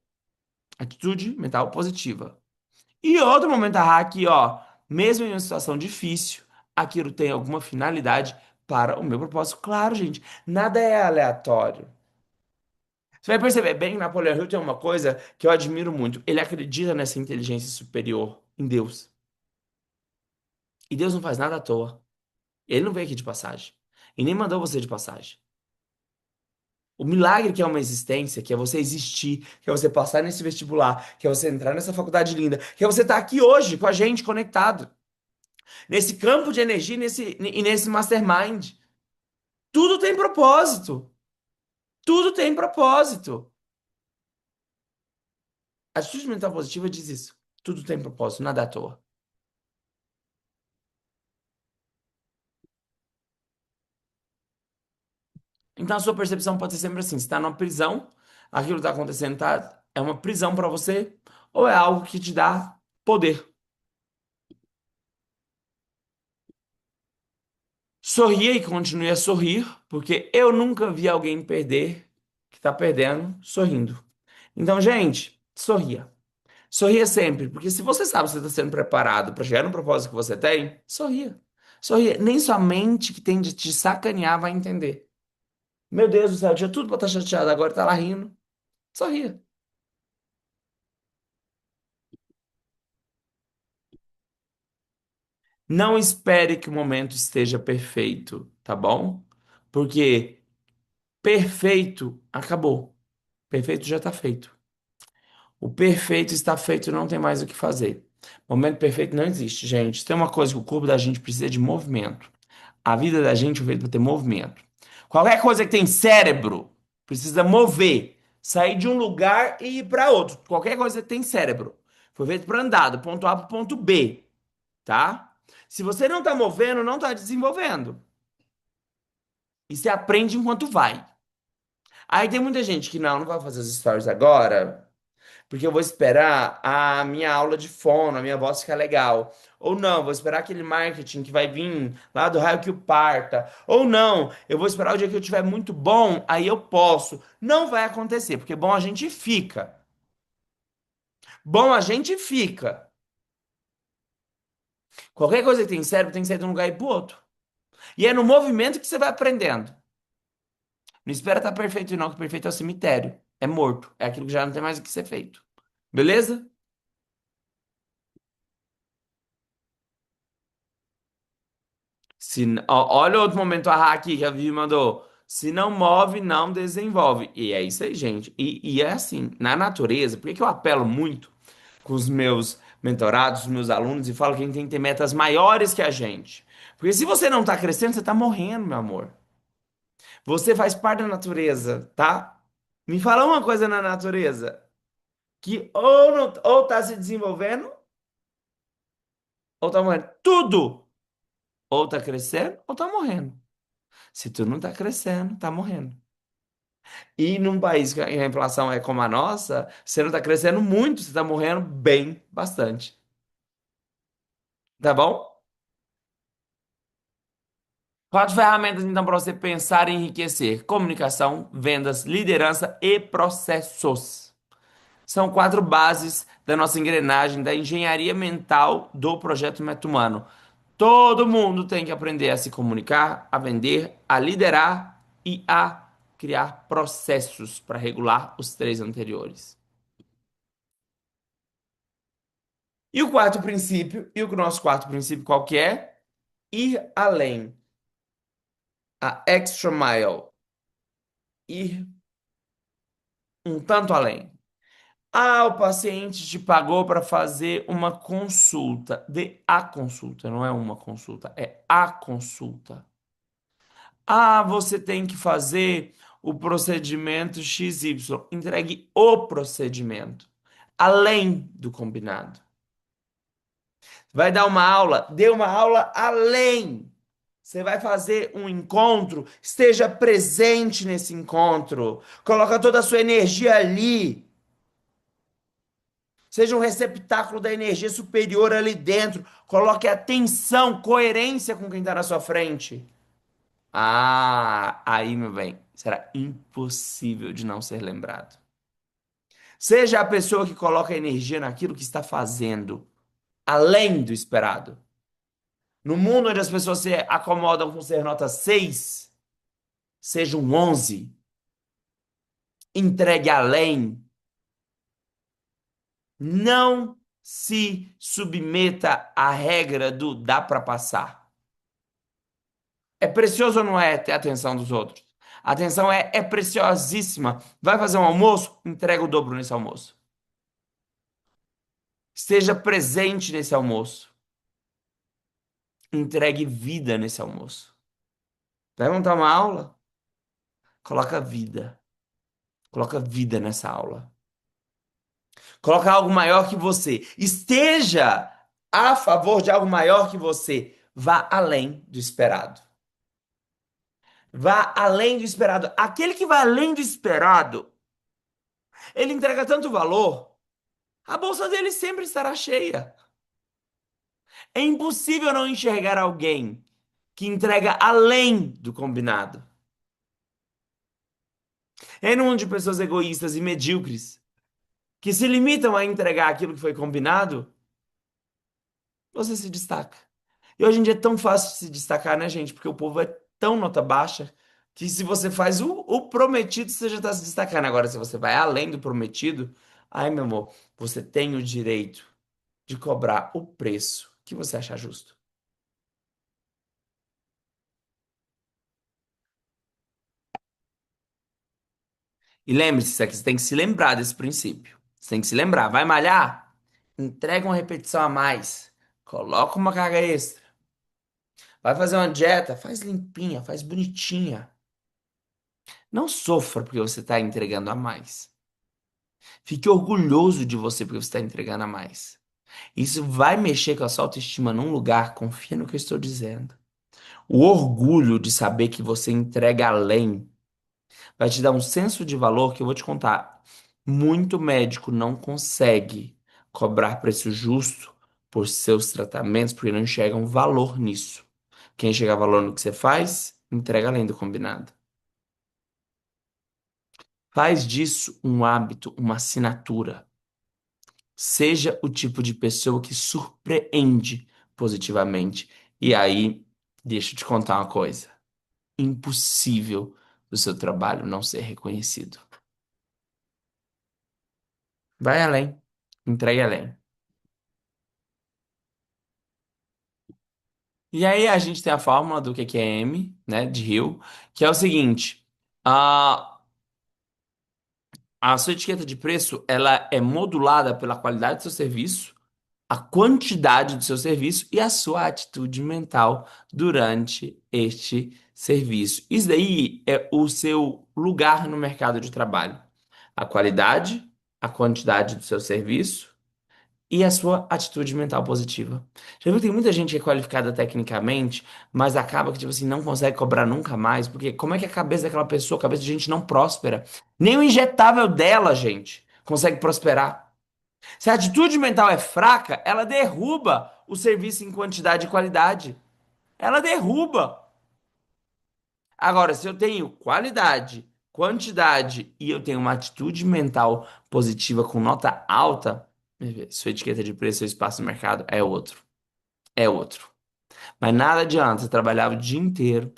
Atitude mental positiva. E outro momento aqui, ó, mesmo em uma situação difícil, aquilo tem alguma finalidade para o meu propósito. Claro, gente, nada é aleatório. Você vai perceber bem, Napoleão Hill tem uma coisa que eu admiro muito. Ele acredita nessa inteligência superior, em Deus. E Deus não faz nada à toa. Ele não veio aqui de passagem. E nem mandou você de passagem. O milagre que é uma existência, que é você existir, que é você passar nesse vestibular, que é você entrar nessa faculdade linda, que é você estar aqui hoje com a gente conectado, nesse campo de energia e nesse mastermind. Tudo tem propósito. Tudo tem propósito. A atitude mental positiva diz isso. Tudo tem propósito, nada é à toa. Então a sua percepção pode ser sempre assim: você está numa prisão, aquilo que está acontecendo é uma prisão para você, ou é algo que te dá poder. Sorria e continue a sorrir, porque eu nunca vi alguém perder que está perdendo sorrindo. Então, gente, sorria. Sorria sempre, porque se você sabe que você está sendo preparado para chegar no propósito que você tem, sorria. Sorria. Nem sua mente que tem de te sacanear vai entender. Meu Deus do céu, tinha tudo para estar chateado, agora tá lá rindo. Sorria. Não espere que o momento esteja perfeito, tá bom? Porque perfeito acabou. Perfeito já está feito. O perfeito está feito, não tem mais o que fazer. Momento perfeito não existe, gente. Tem uma coisa que o corpo da gente precisa de movimento. A vida da gente é feita para ter movimento. Qualquer coisa que tem cérebro precisa mover, sair de um lugar e ir para outro. Qualquer coisa que tem cérebro. Foi feito para andar do ponto A para o ponto B, tá? Se você não está movendo, não está desenvolvendo. E você aprende enquanto vai. Aí tem muita gente que não vai fazer os stories agora, porque eu vou esperar a minha aula de fono, a minha voz ficar legal. Ou não, vou esperar aquele marketing que vai vir lá do raio que o parta. Ou não, eu vou esperar o dia que eu tiver muito bom, aí eu posso. Não vai acontecer, porque bom a gente fica. Bom a gente fica. Qualquer coisa que tem cérebro tem que sair de um lugar e ir pro outro. E é no movimento que você vai aprendendo. Não espera estar perfeito, não, que perfeito é o cemitério. É morto. É aquilo que já não tem mais o que ser feito. Beleza? Olha outro momento aqui que a Vivi mandou. Se não move, não desenvolve. E é isso aí, gente. E é assim, na natureza, por que que eu apelo muito com os meus mentorados, os meus alunos, e falo que a gente tem que ter metas maiores que a gente? Porque se você não tá crescendo, você tá morrendo, meu amor. Você faz parte da natureza, tá? Me fala uma coisa na natureza, que ou, não, ou tá se desenvolvendo, ou tá morrendo. Tudo! Ou tá crescendo, ou tá morrendo. Se tu não tá crescendo, tá morrendo. E num país que a inflação é como a nossa, você não tá crescendo muito, você tá morrendo bem bastante. Tá bom? Quatro ferramentas, então, para você pensar e enriquecer: comunicação, vendas, liderança e processos. São quatro bases da nossa engrenagem da engenharia mental do projeto Meta Humano. Todo mundo tem que aprender a se comunicar, a vender, a liderar e a criar processos para regular os três anteriores. E o quarto princípio, e o nosso quarto princípio qual que é? Ir além, a extra mile, ir um tanto além. Ah, o paciente te pagou para fazer uma consulta. Dê a consulta, não é uma consulta, é a consulta. Ah, você tem que fazer o procedimento XY. Entregue o procedimento, além do combinado. Vai dar uma aula, dê uma aula além. Você vai fazer um encontro, esteja presente nesse encontro. Coloca toda a sua energia ali. Seja um receptáculo da energia superior ali dentro. Coloque atenção, coerência com quem está na sua frente. Ah, aí, meu bem, será impossível de não ser lembrado. Seja a pessoa que coloca energia naquilo que está fazendo, além do esperado. No mundo onde as pessoas se acomodam com ser nota 6, seja um 11, entregue além. Não se submeta à regra do dá para passar. É precioso ou não é ter a atenção dos outros? A atenção é preciosíssima. Vai fazer um almoço? Entrega o dobro nesse almoço. Esteja presente nesse almoço. Entregue vida nesse almoço. Vai montar uma aula? Coloca vida. Coloca vida nessa aula. Coloca algo maior que você. Esteja a favor de algo maior que você. Vá além do esperado. Vá além do esperado. Aquele que vai além do esperado, ele entrega tanto valor, a bolsa dele sempre estará cheia. É impossível não enxergar alguém que entrega além do combinado. É num mundo de pessoas egoístas e medíocres que se limitam a entregar aquilo que foi combinado, você se destaca. E hoje em dia é tão fácil se destacar, né, gente? Porque o povo é tão nota baixa que se você faz o prometido, você já está se destacando. Agora, se você vai além do prometido, ai, meu amor, você tem o direito de cobrar o preço que você achar justo. E lembre-se, isso aqui, você tem que se lembrar desse princípio. Você tem que se lembrar. Vai malhar? Entrega uma repetição a mais. Coloca uma carga extra. Vai fazer uma dieta? Faz limpinha, faz bonitinha. Não sofra porque você está entregando a mais. Fique orgulhoso de você porque você está entregando a mais. Isso vai mexer com a sua autoestima num lugar, confia no que eu estou dizendo. O orgulho de saber que você entrega além vai te dar um senso de valor que eu vou te contar. Muito médico não consegue cobrar preço justo por seus tratamentos porque não enxergam valor nisso. Quem enxerga valor no que você faz, entrega além do combinado. Faz disso um hábito, uma assinatura. Seja o tipo de pessoa que surpreende positivamente. E aí, deixa eu te contar uma coisa. Impossível do seu trabalho não ser reconhecido. Vai além. Entregue além. E aí a gente tem a fórmula do que é M, né, de Hill, que é o seguinte: a, a sua etiqueta de preço ela é modulada pela qualidade do seu serviço, a quantidade do seu serviço e a sua atitude mental durante este serviço. Isso daí é o seu lugar no mercado de trabalho. A qualidade, a quantidade do seu serviço e a sua atitude mental positiva. Já viu que tem muita gente que é qualificada tecnicamente, mas acaba que, tipo assim, não consegue cobrar nunca mais, porque como é que a cabeça daquela pessoa, a cabeça de gente não próspera? Nem o injetável dela, gente, consegue prosperar. Se a atitude mental é fraca, ela derruba o serviço em quantidade e qualidade. Ela derruba. Agora, se eu tenho qualidade, quantidade e eu tenho uma atitude mental positiva com nota alta, sua etiqueta de preço, seu espaço no mercado é outro. É outro. Mas nada adianta você trabalhar o dia inteiro,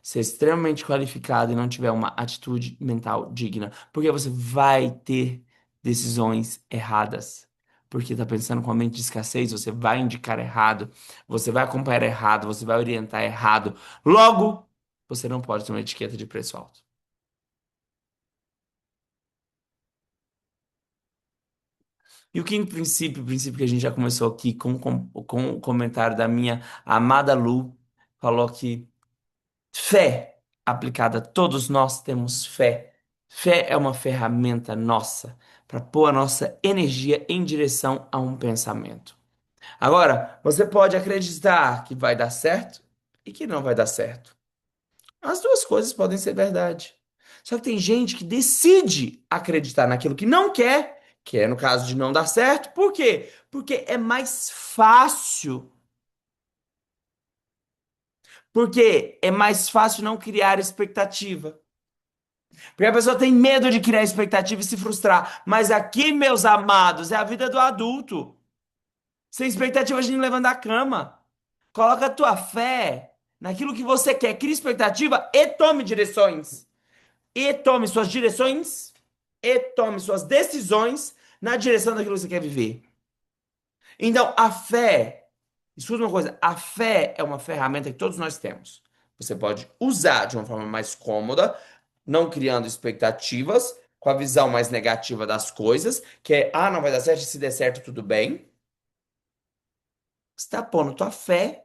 ser extremamente qualificado e não tiver uma atitude mental digna, porque você vai ter decisões erradas. Porque tá pensando com a mente de escassez, você vai indicar errado, você vai acompanhar errado, você vai orientar errado. Logo, você não pode ter uma etiqueta de preço alto. E o quinto princípio, o princípio que a gente já começou aqui com o comentário da minha amada Lu, falou que fé aplicada, todos nós temos fé. Fé é uma ferramenta nossa para pôr a nossa energia em direção a um pensamento. Agora, você pode acreditar que vai dar certo e que não vai dar certo. As duas coisas podem ser verdade. Só que tem gente que decide acreditar naquilo que não quer, que é no caso de não dar certo. Por quê? Porque é mais fácil. Porque é mais fácil não criar expectativa. Porque a pessoa tem medo de criar expectativa e se frustrar. Mas aqui, meus amados, é a vida do adulto. Sem expectativa, a gente não levanta da cama. Coloca a tua fé naquilo que você quer. Cria expectativa e tome direções. E tome suas direções. E tome suas decisões na direção daquilo que você quer viver. Então, a fé, escuta uma coisa, a fé é uma ferramenta que todos nós temos. Você pode usar de uma forma mais cômoda, não criando expectativas, com a visão mais negativa das coisas, que é, ah, não vai dar certo, se der certo, tudo bem. Você está pondo tua fé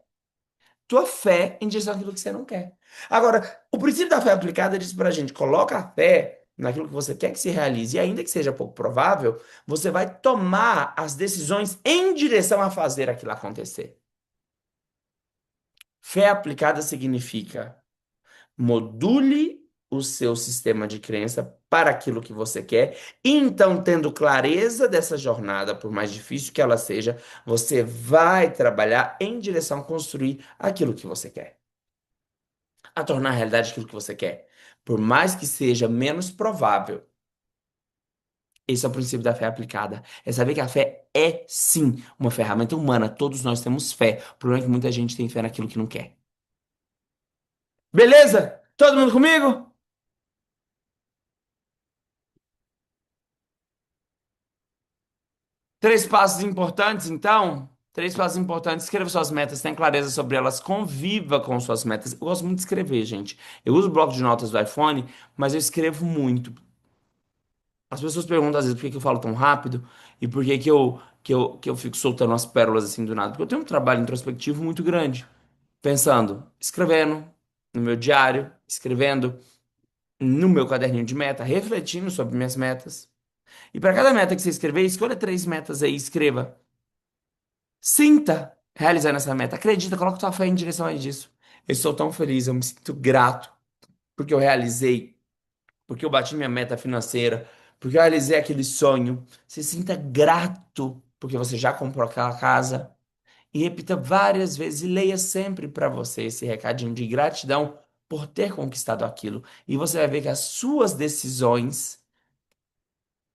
em direção àquilo que você não quer. Agora, o princípio da fé aplicada diz pra gente, coloca a fé naquilo que você quer que se realize, e ainda que seja pouco provável, você vai tomar as decisões em direção a fazer aquilo acontecer. Fé aplicada significa module o seu sistema de crença para aquilo que você quer, e então, tendo clareza dessa jornada, por mais difícil que ela seja, você vai trabalhar em direção a construir aquilo que você quer, a tornar realidade aquilo que você quer, por mais que seja menos provável. Esse é o princípio da fé aplicada. É saber que a fé é sim uma ferramenta humana. Todos nós temos fé. O problema é que muita gente tem fé naquilo que não quer. Beleza? Todo mundo comigo? Três passos importantes, então. Três passos importantes. Escreva suas metas, tenha clareza sobre elas, conviva com suas metas. Eu gosto muito de escrever, gente. Eu uso o bloco de notas do iPhone, mas eu escrevo muito. As pessoas perguntam às vezes por que que eu falo tão rápido e por que que eu fico soltando umas pérolas assim do nada. Porque eu tenho um trabalho introspectivo muito grande. Pensando, escrevendo no meu diário, escrevendo no meu caderninho de meta, refletindo sobre minhas metas. E para cada meta que você escrever, escolha três metas aí, e escreva. Sinta realizando essa meta. Acredita, coloca tua fé em direção a disso. Eu estou tão feliz, eu me sinto grato porque eu realizei, porque eu bati minha meta financeira, porque eu realizei aquele sonho. Se sinta grato porque você já comprou aquela casa. E repita várias vezes e leia sempre para você esse recadinho de gratidão por ter conquistado aquilo. E você vai ver que as suas decisões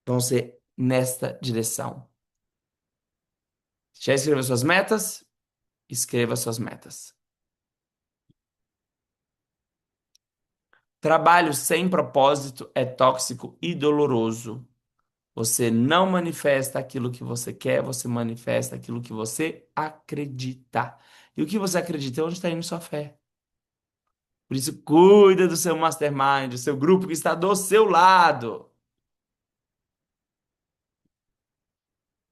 vão ser nesta direção. Já escreveu suas metas? Escreva suas metas. Trabalho sem propósito é tóxico e doloroso. Você não manifesta aquilo que você quer, você manifesta aquilo que você acredita. E o que você acredita é onde está indo sua fé. Por isso, cuida do seu mastermind, do seu grupo que está do seu lado.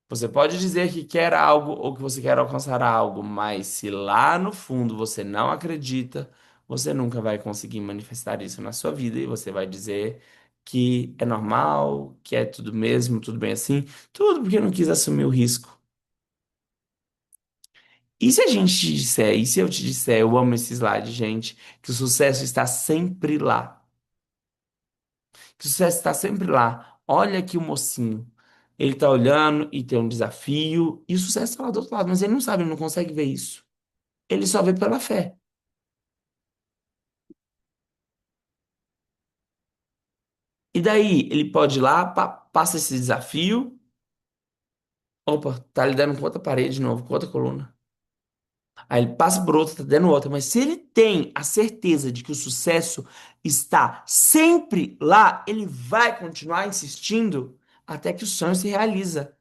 Você pode dizer que quer algo ou que você quer alcançar algo, mas se lá no fundo você não acredita, você nunca vai conseguir manifestar isso na sua vida e você vai dizer que é normal, que é tudo mesmo, tudo bem assim, tudo porque não quis assumir o risco. E se a gente te disser, e se eu te disser, eu amo esse slide, gente, que o sucesso está sempre lá. Que o sucesso está sempre lá. Olha aqui o mocinho. Ele tá olhando e tem um desafio, e o sucesso está lá do outro lado, mas ele não sabe, ele não consegue ver isso. Ele só vê pela fé. E daí ele pode ir lá, passa esse desafio. Opa, tá lidando com outra parede de novo, com outra coluna. Aí ele passa por outra, tá dando outra. Mas se ele tem a certeza de que o sucesso está sempre lá, ele vai continuar insistindo até que o sonho se realiza.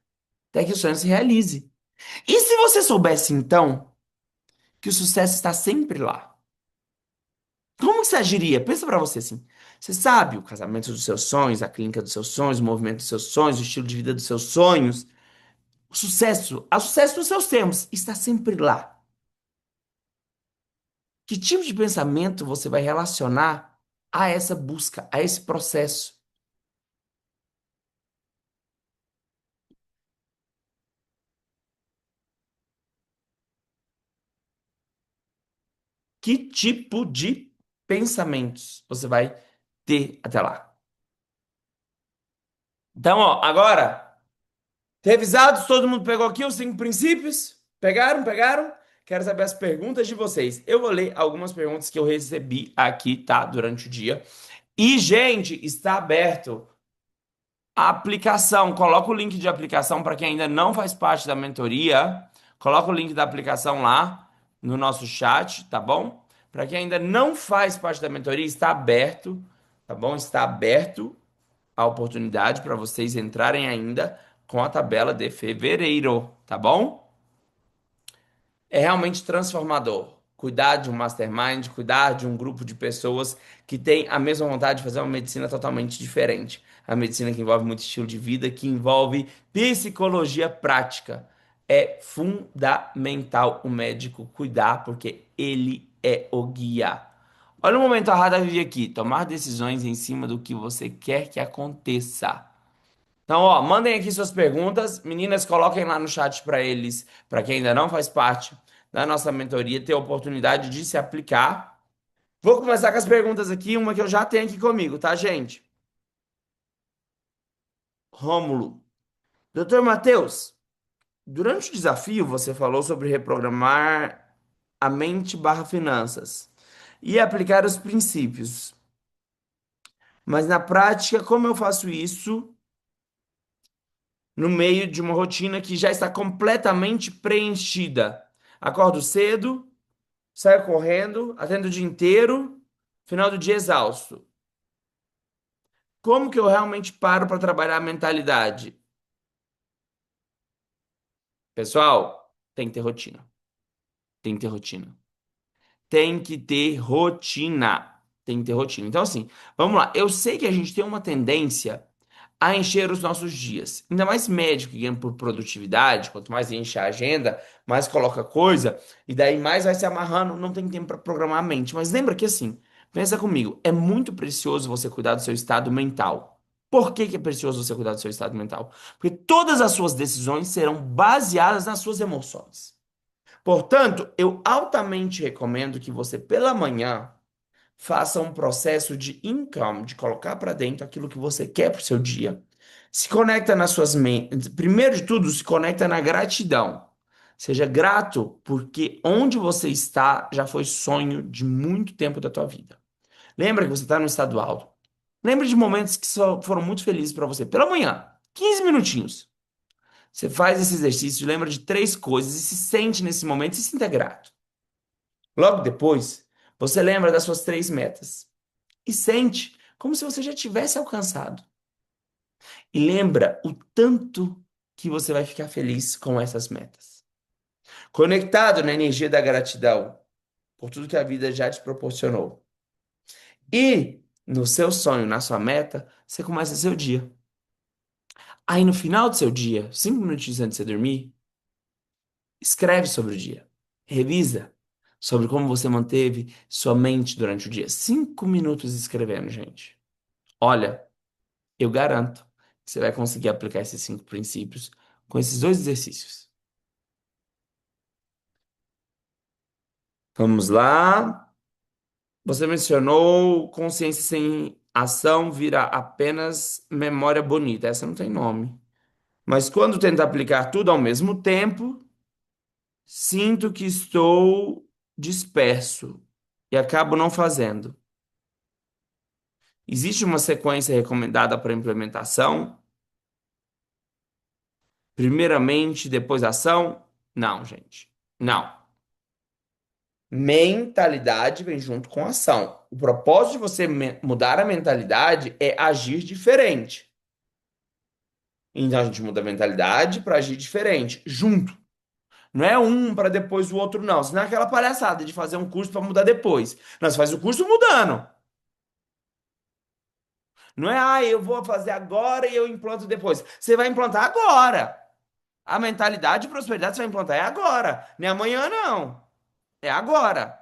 Até que o sonho se realize. E se você soubesse, então, que o sucesso está sempre lá? Como que você agiria? Pensa pra você assim. Você sabe o casamento dos seus sonhos, a clínica dos seus sonhos, o movimento dos seus sonhos, o estilo de vida dos seus sonhos. O sucesso nos seus termos está sempre lá. Que tipo de pensamento você vai relacionar a essa busca, a esse processo? Que tipo de pensamentos você vai ter até lá? Então, ó, agora. Revisados, todo mundo pegou aqui os cinco princípios? Pegaram? Pegaram? Quero saber as perguntas de vocês. Eu vou ler algumas perguntas que eu recebi aqui, tá? Durante o dia. E, gente, está aberto a aplicação. Coloca o link de aplicação para quem ainda não faz parte da mentoria. Coloca o link da aplicação lá no nosso chat, tá bom? Para quem ainda não faz parte da mentoria, está aberto, tá bom? Está aberto a oportunidade para vocês entrarem ainda com a tabela de fevereiro, tá bom? É realmente transformador. Cuidar de um mastermind, cuidar de um grupo de pessoas que tem a mesma vontade de fazer uma medicina totalmente diferente. A medicina que envolve muito estilo de vida, que envolve psicologia prática. É fundamental o médico cuidar, porque ele é o guia. Olha o momento errado a viver aqui. Tomar decisões em cima do que você quer que aconteça. Então, ó, mandem aqui suas perguntas. Meninas, coloquem lá no chat para eles, para quem ainda não faz parte da nossa mentoria, ter a oportunidade de se aplicar. Vou começar com as perguntas aqui, uma que eu já tenho aqui comigo, tá, gente? Rômulo. Doutor Matheus, durante o desafio você falou sobre reprogramar a mente barra finanças e aplicar os princípios. Mas na prática, como eu faço isso no meio de uma rotina que já está completamente preenchida? Acordo cedo, saio correndo, atendo o dia inteiro, final do dia exausto. Como que eu realmente paro para trabalhar a mentalidade? Pessoal, tem que ter rotina. Tem que ter rotina. Tem que ter rotina. Tem que ter rotina. Então, assim, vamos lá. Eu sei que a gente tem uma tendência a encher os nossos dias. Ainda mais médico que ganha por produtividade. Quanto mais enche a agenda, mais coloca coisa. E daí mais vai se amarrando. Não tem tempo para programar a mente. Mas lembra que, assim, Pensa comigo, é muito precioso você cuidar do seu estado mental. Por que que é precioso você cuidar do seu estado mental? Porque todas as suas decisões serão baseadas nas suas emoções. Portanto, eu altamente recomendo que você, pela manhã, faça um processo de income, de colocar para dentro aquilo que você quer para o seu dia. Se conecta nas suas mentes. Primeiro de tudo, se conecta na gratidão. Seja grato, porque onde você está já foi sonho de muito tempo da tua vida. Lembra que você está no estado alto. Lembra de momentos que só foram muito felizes para você. Pela manhã, 15 minutinhos. Você faz esse exercício, lembra de três coisas e se sente nesse momento e se sinta grato. Logo depois, você lembra das suas três metas e sente como se você já tivesse alcançado. E lembra o tanto que você vai ficar feliz com essas metas. Conectado na energia da gratidão por tudo que a vida já te proporcionou. E no seu sonho, na sua meta, você começa seu dia. Aí no final do seu dia, 5 minutinhos antes de você dormir, escreve sobre o dia. Revisa sobre como você manteve sua mente durante o dia. 5 minutos escrevendo, gente. Olha, eu garanto que você vai conseguir aplicar esses 5 princípios com esses dois exercícios. Vamos lá. Você mencionou consciência sem ação vira apenas memória bonita. Essa não tem nome. Mas quando tento aplicar tudo ao mesmo tempo, sinto que estou disperso e acabo não fazendo. Existe uma sequência recomendada para implementação? Primeiramente, depois ação? Não, gente. Não. Mentalidade vem junto com ação. O propósito de você mudar a mentalidade é agir diferente. Então a gente muda a mentalidade para agir diferente, junto. Não é um para depois o outro, não. Senão é aquela palhaçada de fazer um curso para mudar depois. Nós faz o curso mudando. Não é, eu vou fazer agora e eu implanto depois. Você vai implantar agora. A mentalidade de prosperidade você vai implantar é agora. Não é amanhã, não. É agora.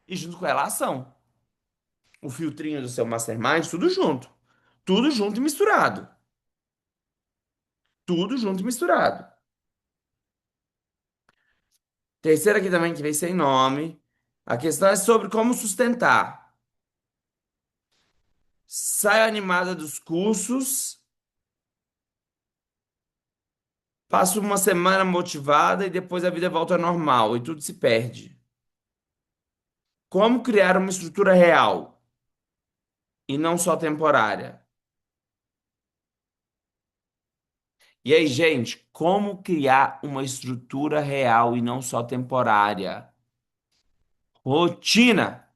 E junto com ela, a ação. O filtrinho do seu mastermind, tudo junto. Tudo junto e misturado. Tudo junto e misturado. Terceira aqui também que vem sem nome. A questão é sobre como sustentar. Saio animada dos cursos, passo uma semana motivada e depois a vida volta ao normal e tudo se perde. Como criar uma estrutura real e não só temporária? E aí, gente, como criar uma estrutura real e não só temporária? Rotina.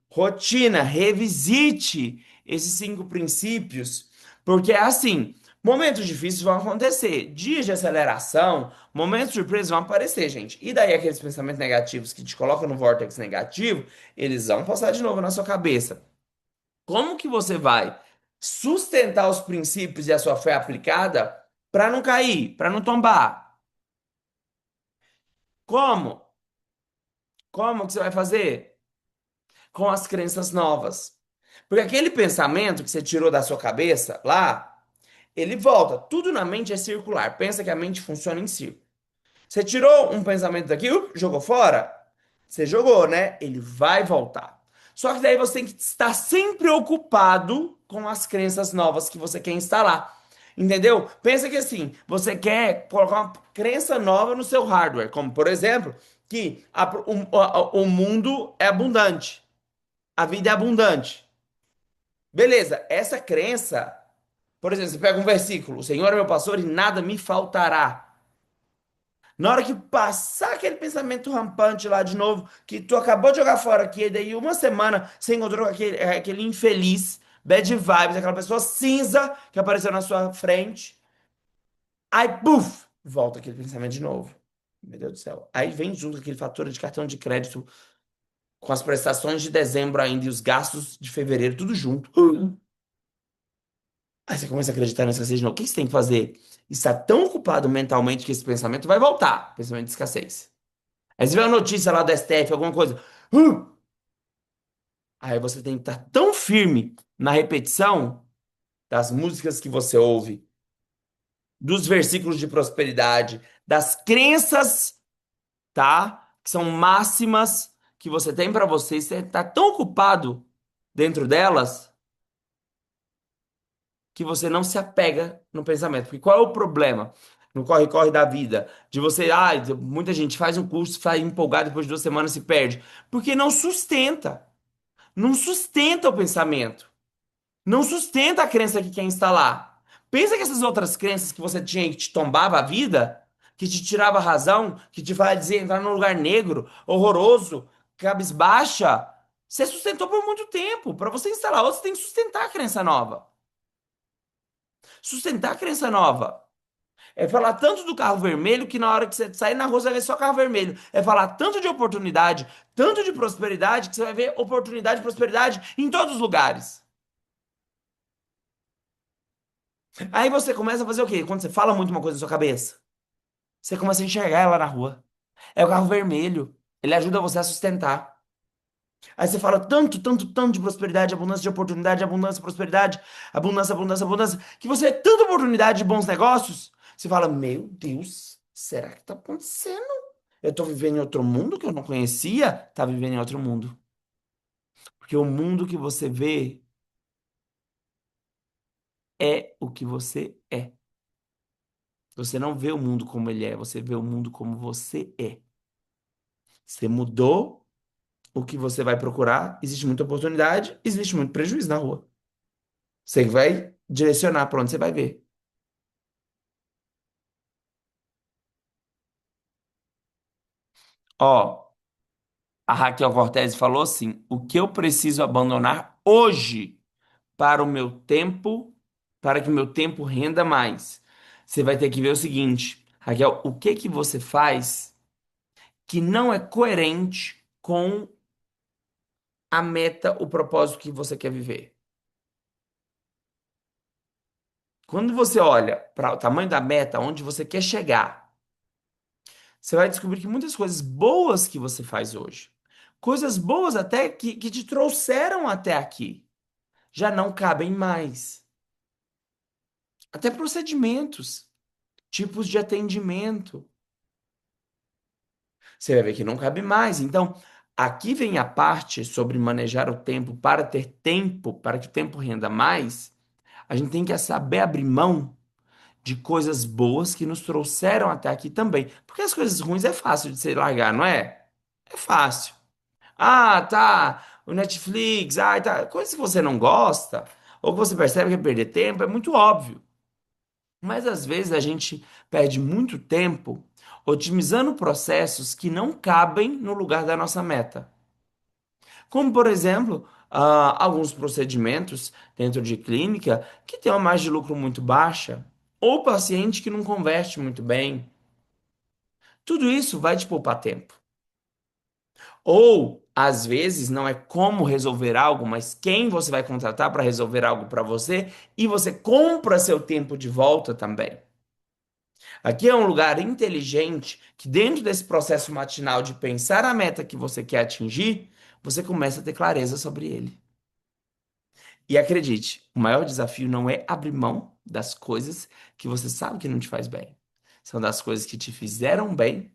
Rotina, revisite esses 5 princípios, porque é assim, momentos difíceis vão acontecer, dias de aceleração, momentos surpresos vão aparecer, gente. E daí aqueles pensamentos negativos que te colocam no vórtice negativo, eles vão passar de novo na sua cabeça. Como que você vai sustentar os princípios e a sua fé aplicada para não cair, para não tombar? Como? Como que você vai fazer? Com as crenças novas. Porque aquele pensamento que você tirou da sua cabeça lá, ele volta. Tudo na mente é circular. Pensa que a mente funciona em círculo. Você tirou um pensamento daqui, jogou fora? Você jogou, né? Ele vai voltar. Só que daí você tem que estar sempre ocupado com as crenças novas que você quer instalar. Entendeu? Pensa que assim, você quer colocar uma crença nova no seu hardware, como por exemplo, que o mundo é abundante, a vida é abundante. Beleza, essa crença, por exemplo, você pega um versículo: o Senhor é meu pastor e nada me faltará. Na hora que passar aquele pensamento rampante lá de novo, que tu acabou de jogar fora aqui, e daí uma semana você encontrou com aquele infeliz, bad vibes, aquela pessoa cinza que apareceu na sua frente, aí, puf, volta aquele pensamento de novo. Meu Deus do céu. Aí vem junto aquele fatura de cartão de crédito com as prestações de dezembro ainda e os gastos de fevereiro, tudo junto. Aí você começa a acreditar nessa escassez de novo. O que você tem que fazer? Estar tão ocupado mentalmente que esse pensamento vai voltar. Pensamento de escassez. Aí você vê uma notícia lá do STF, alguma coisa. Uh! Aí você tem que estar tão firme na repetição das músicas que você ouve, dos versículos de prosperidade, das crenças, tá? Que são máximas que você tem pra você, e você tá tão ocupado dentro delas que você não se apega no pensamento. Porque qual é o problema no corre-corre da vida? De você, muita gente faz um curso, faz empolgado, depois de 2 semanas se perde. Porque não sustenta. Não sustenta o pensamento. Não sustenta a crença que quer instalar. Pensa que essas outras crenças que você tinha que te tombava a vida, que te tirava a razão, que te fazia entrar num lugar negro, horroroso, cabisbaixa, você sustentou por muito tempo. Para você instalar outra, você tem que sustentar a crença nova. Sustentar a crença nova. É falar tanto do carro vermelho que na hora que você sair na rua você vai ver só carro vermelho. É falar tanto de oportunidade, tanto de prosperidade, que você vai ver oportunidade e prosperidade em todos os lugares. Aí você começa a fazer o quê? Quando você fala muito uma coisa na sua cabeça, você começa a enxergar ela na rua. É o carro vermelho. Ele ajuda você a sustentar. Aí você fala tanto, tanto, tanto de prosperidade, abundância de oportunidade, abundância, prosperidade, abundância, abundância, abundância, que você vê tanta oportunidade de bons negócios, você fala, meu Deus, será que tá acontecendo? Eu tô vivendo em outro mundo que eu não conhecia? Tá vivendo em outro mundo. Porque o mundo que você vê é o que você é. Você não vê o mundo como ele é, você vê o mundo como você é. Você mudou o que você vai procurar, existe muita oportunidade, existe muito prejuízo na rua. Você vai direcionar para onde você vai ver. Ó, a Raquel Cortez falou assim: o que eu preciso abandonar hoje para o meu tempo, para que o meu tempo renda mais? Você vai ter que ver o seguinte, Raquel, o que que você faz que não é coerente com a meta, o propósito que você quer viver? Quando você olha para o tamanho da meta, onde você quer chegar, você vai descobrir que muitas coisas boas que você faz hoje, coisas boas até que te trouxeram até aqui, já não cabem mais. Até procedimentos, tipos de atendimento, você vai ver que não cabe mais. Então, aqui vem a parte sobre manejar o tempo para ter tempo, para que o tempo renda mais. A gente tem que saber abrir mão de coisas boas que nos trouxeram até aqui também. Porque as coisas ruins é fácil de se largar, não é? É fácil. Ah, tá. O Netflix, tá. Coisa que você não gosta, ou que você percebe que é perder tempo, é muito óbvio. Mas às vezes a gente perde muito tempo otimizando processos que não cabem no lugar da nossa meta. Como, por exemplo, alguns procedimentos dentro de clínica que têm uma margem de lucro muito baixa, ou paciente que não converte muito bem. Tudo isso vai te poupar tempo. Ou, às vezes, não é como resolver algo, mas quem você vai contratar para resolver algo para você e você compra seu tempo de volta também. Aqui é um lugar inteligente que, dentro desse processo matinal de pensar a meta que você quer atingir, você começa a ter clareza sobre ele. E acredite, o maior desafio não é abrir mão das coisas que você sabe que não te faz bem. São das coisas que te fizeram bem,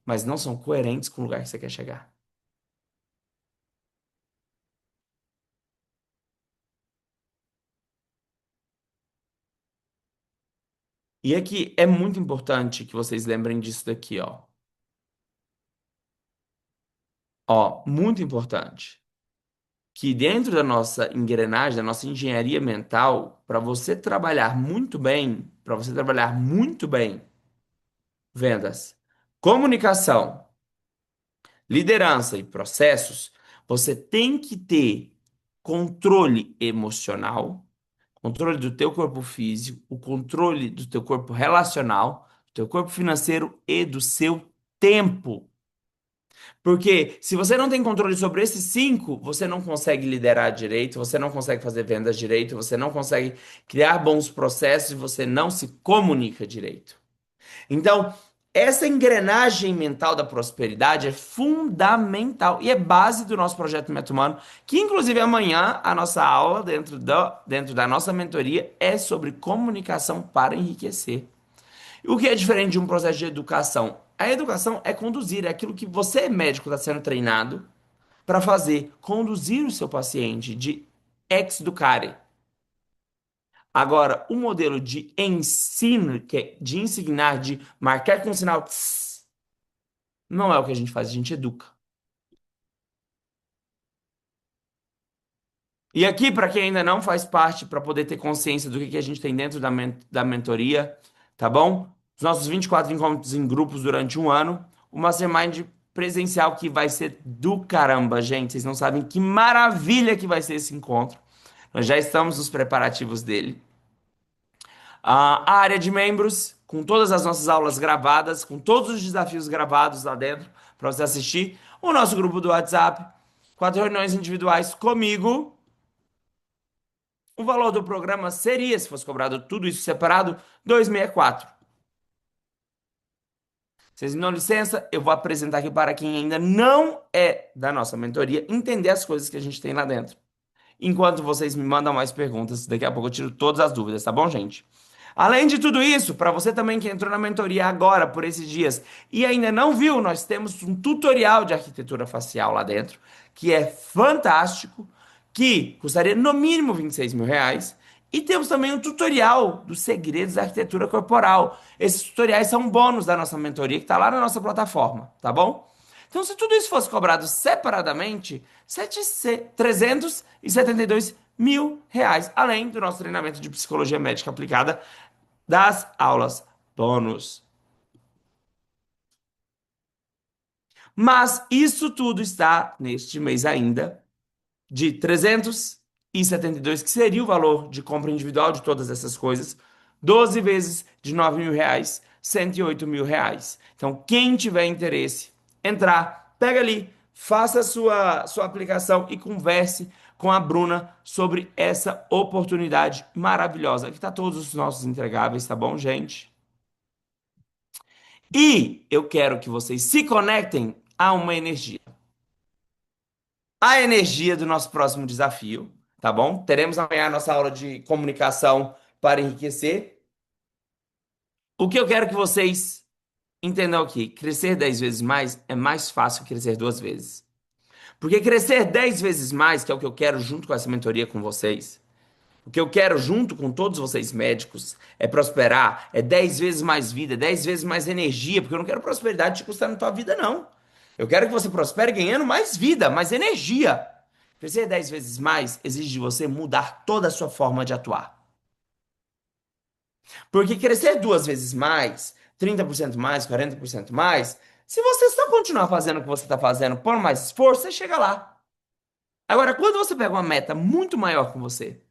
mas não são coerentes com o lugar que você quer chegar. E aqui é muito importante que vocês lembrem disso daqui, ó. Ó, muito importante. Que dentro da nossa engrenagem, da nossa engenharia mental, para você trabalhar muito bem, vendas, comunicação, liderança e processos, você tem que ter controle emocional, controle do teu corpo físico, o controle do teu corpo relacional, do teu corpo financeiro e do seu tempo. Porque se você não tem controle sobre esses cinco, você não consegue liderar direito, você não consegue fazer vendas direito, você não consegue criar bons processos e você não se comunica direito. Então, Essa engrenagem mental da prosperidade é fundamental e é base do nosso projeto Meta Humano, que inclusive amanhã a nossa aula dentro da nossa mentoria é sobre comunicação para enriquecer. O que é diferente de um processo de educação? A educação é conduzir, é aquilo que você, médico, está sendo treinado para fazer, conduzir o seu paciente de ex-educare. Agora, o modelo de ensino, que é de ensinar, de marcar com sinal, tss, não é o que a gente faz, a gente educa. E aqui, para quem ainda não faz parte, para poder ter consciência do que a gente tem dentro da mentoria, tá bom? Os nossos 24 encontros em grupos durante um ano, o Mastermind presencial que vai ser do caramba, gente. Vocês não sabem que maravilha que vai ser esse encontro. Nós já estamos nos preparativos dele. A área de membros, com todas as nossas aulas gravadas, com todos os desafios gravados lá dentro, para você assistir. O nosso grupo do WhatsApp, 4 reuniões individuais comigo. O valor do programa seria, se fosse cobrado tudo isso separado, 264. Vocês me dão licença, eu vou apresentar aqui para quem ainda não é da nossa mentoria, entender as coisas que a gente tem lá dentro. Enquanto vocês me mandam mais perguntas, daqui a pouco eu tiro todas as dúvidas, tá bom, gente? Além de tudo isso, para você também que entrou na mentoria agora, por esses dias, e ainda não viu, nós temos um tutorial de arquitetura facial lá dentro, que é fantástico, que custaria no mínimo 26 mil reais. E temos também um tutorial dos segredos da arquitetura corporal. Esses tutoriais são bônus da nossa mentoria, que está lá na nossa plataforma, tá bom? Então, se tudo isso fosse cobrado separadamente, 372 mil reais, além do nosso treinamento de psicologia médica aplicada das aulas bônus. Mas isso tudo está neste mês ainda de 372, que seria o valor de compra individual de todas essas coisas, 12 vezes de 9 mil reais, 108 mil reais. Então, quem tiver interesse, entrar, pega ali, faça a sua aplicação e converse com a Bruna sobre essa oportunidade maravilhosa. Aqui tá todos os nossos entregáveis, tá bom, gente? E eu quero que vocês se conectem a uma energia. A energia do nosso próximo desafio, tá bom? Teremos amanhã a nossa aula de comunicação para enriquecer. O que eu quero que vocês entendam aqui, crescer 10 vezes mais é mais fácil que crescer 2 vezes. Porque crescer 10 vezes mais, que é o que eu quero junto com essa mentoria com vocês, o que eu quero junto com todos vocês médicos é prosperar, é 10 vezes mais vida, 10 vezes mais energia, porque eu não quero prosperidade te custar na tua vida, não. Eu quero que você prospere ganhando mais vida, mais energia. Crescer 10 vezes mais exige de você mudar toda a sua forma de atuar. Porque crescer 2 vezes mais, 30% mais, 40% mais, se você só continuar fazendo o que você está fazendo por mais esforço, você chega lá. Agora, quando você pega uma meta muito maior que você,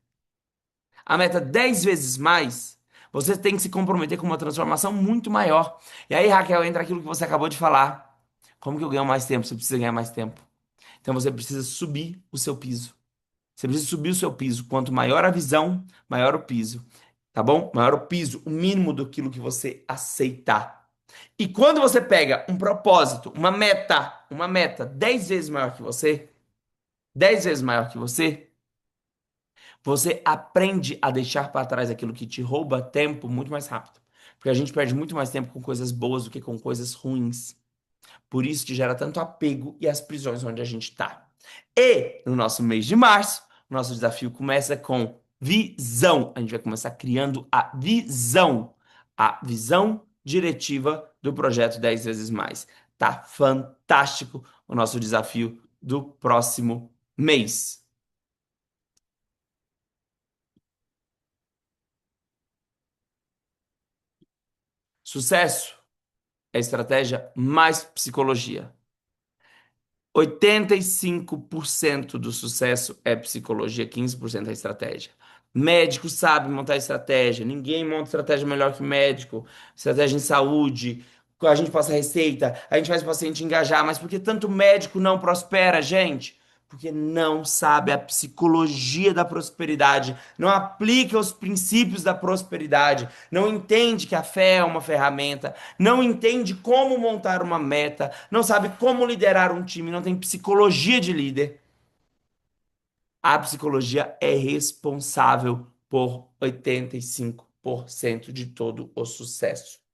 a meta 10 vezes mais, você tem que se comprometer com uma transformação muito maior. E aí, Raquel, entra aquilo que você acabou de falar. Como que eu ganho mais tempo? Você precisa ganhar mais tempo. Então você precisa subir o seu piso. Você precisa subir o seu piso. Quanto maior a visão, maior o piso. Tá bom? Maior o piso, o mínimo daquilo que você aceitar. E quando você pega um propósito, uma meta 10 vezes maior que você, 10 vezes maior que você aprende a deixar para trás aquilo que te rouba tempo muito mais rápido. Porque a gente perde muito mais tempo com coisas boas do que com coisas ruins. Por isso que gera tanto apego e as prisões onde a gente está. E no nosso mês de março, o nosso desafio começa com visão. A gente vai começar criando a visão diretiva do projeto 10 vezes mais. Tá fantástico o nosso desafio do próximo mês. Sucesso é estratégia mais psicologia. 85% do sucesso é psicologia, 15% é estratégia. Médico sabe montar estratégia, ninguém monta estratégia melhor que médico. Estratégia em saúde, a gente passa receita, a gente faz o paciente engajar, mas por que tanto médico não prospera, gente? Porque não sabe a psicologia da prosperidade, não aplica os princípios da prosperidade, não entende que a fé é uma ferramenta, não entende como montar uma meta, não sabe como liderar um time, não tem psicologia de líder. A psicologia é responsável por 85% de todo o sucesso.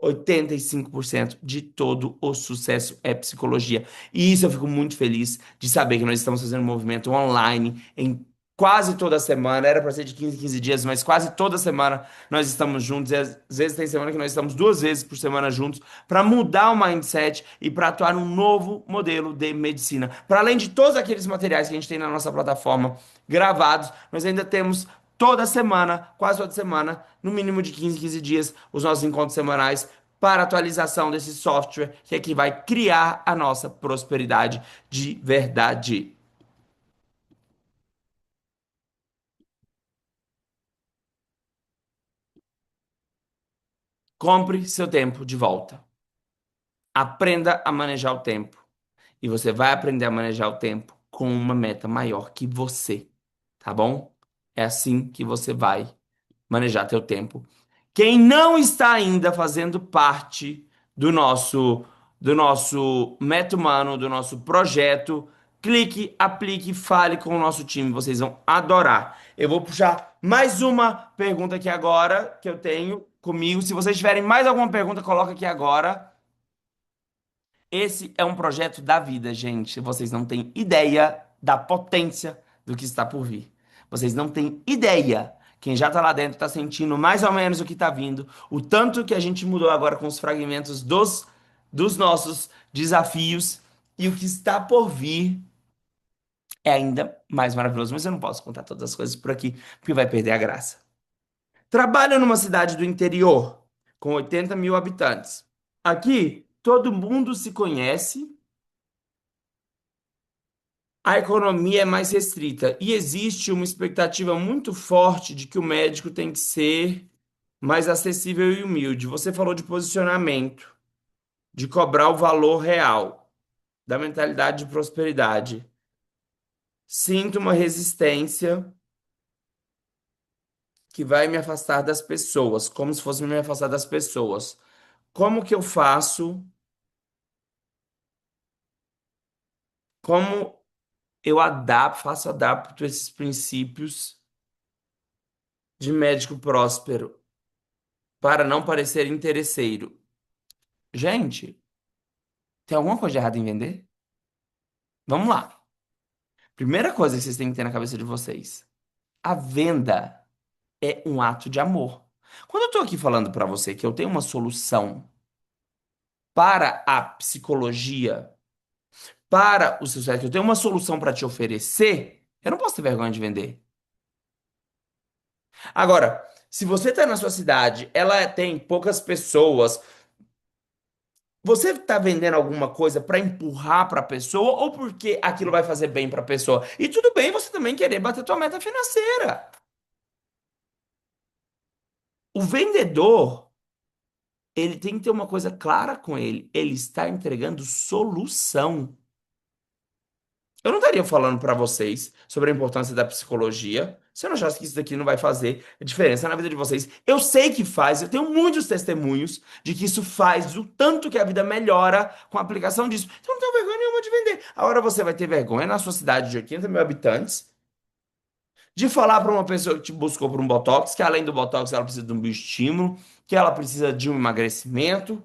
85% de todo o sucesso é psicologia. E isso eu fico muito feliz de saber que nós estamos fazendo um movimento online em quase toda semana. Era para ser de 15 em 15 dias, mas quase toda semana nós estamos juntos. E às vezes tem semana que nós estamos 2 vezes por semana juntos para mudar o mindset e para atuar num novo modelo de medicina. Para além de todos aqueles materiais que a gente tem na nossa plataforma gravados, nós ainda temos toda semana, quase toda semana, no mínimo de 15 em 15 dias, os nossos encontros semanais para atualização desse software que é que vai criar a nossa prosperidade de verdade. Compre seu tempo de volta. Aprenda a manejar o tempo. E você vai aprender a manejar o tempo com uma meta maior que você, tá bom? É assim que você vai manejar teu tempo. Quem não está ainda fazendo parte do nosso Meta Humano, do nosso projeto, clique, aplique, fale com o nosso time, vocês vão adorar. Eu vou puxar mais uma pergunta aqui agora que eu tenho comigo. Se vocês tiverem mais alguma pergunta, coloca aqui agora. Esse é um projeto da vida, gente. Vocês não têm ideia da potência do que está por vir. Vocês não têm ideia. Quem já está lá dentro está sentindo mais ou menos o que está vindo, o tanto que a gente mudou agora com os fragmentos dos nossos desafios e o que está por vir é ainda mais maravilhoso. Mas eu não posso contar todas as coisas por aqui, porque vai perder a graça. Trabalho numa cidade do interior com 80 mil habitantes. Aqui, todo mundo se conhece. A economia é mais restrita e existe uma expectativa muito forte de que o médico tem que ser mais acessível e humilde. Você falou de posicionamento, de cobrar o valor real, da mentalidade de prosperidade. Sinto uma resistência que vai me afastar das pessoas, como se fosse me afastar das pessoas. Como que eu faço? Como eu adapto esses princípios de médico próspero para não parecer interesseiro? Gente, tem alguma coisa de errado em vender? Vamos lá. Primeira coisa que vocês têm que ter na cabeça de vocês: a venda é um ato de amor. Quando eu tô aqui falando para você que eu tenho uma solução para a psicologia, para o sucesso, que eu tenho uma solução para te oferecer, eu não posso ter vergonha de vender. Agora, se você está na sua cidade, ela tem poucas pessoas, você está vendendo alguma coisa para empurrar para a pessoa ou porque aquilo vai fazer bem para a pessoa? E tudo bem você também querer bater tua meta financeira. O vendedor, ele tem que ter uma coisa clara com ele. Ele está entregando solução. Eu não estaria falando para vocês sobre a importância da psicologia se eu não achasse que isso daqui não vai fazer diferença na vida de vocês. Eu sei que faz, eu tenho muitos testemunhos de que isso faz, o tanto que a vida melhora com a aplicação disso. Então não tenho vergonha nenhuma de vender. Agora você vai ter vergonha na sua cidade de 80 mil habitantes de falar para uma pessoa que te buscou por um botox, que além do botox ela precisa de um bioestímulo, que ela precisa de um emagrecimento.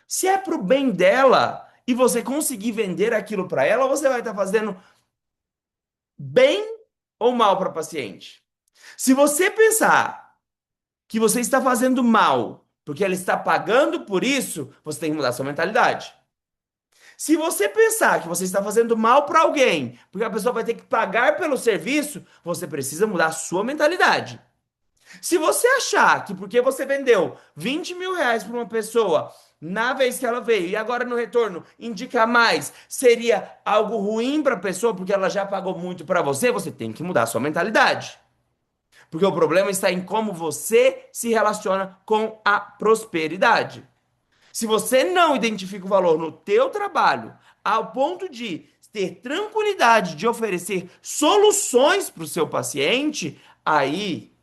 Se é pro bem dela e você conseguir vender aquilo para ela, você vai estar fazendo bem ou mal para a paciente. Se você pensar que você está fazendo mal porque ela está pagando por isso, você tem que mudar sua mentalidade. Se você pensar que você está fazendo mal para alguém porque a pessoa vai ter que pagar pelo serviço, você precisa mudar a sua mentalidade. Se você achar que porque você vendeu 20 mil reais para uma pessoa na vez que ela veio e agora no retorno indica mais, seria algo ruim para a pessoa porque ela já pagou muito para você, você tem que mudar a sua mentalidade. Porque o problema está em como você se relaciona com a prosperidade. Se você não identifica o valor no teu trabalho ao ponto de ter tranquilidade de oferecer soluções para o seu paciente, aí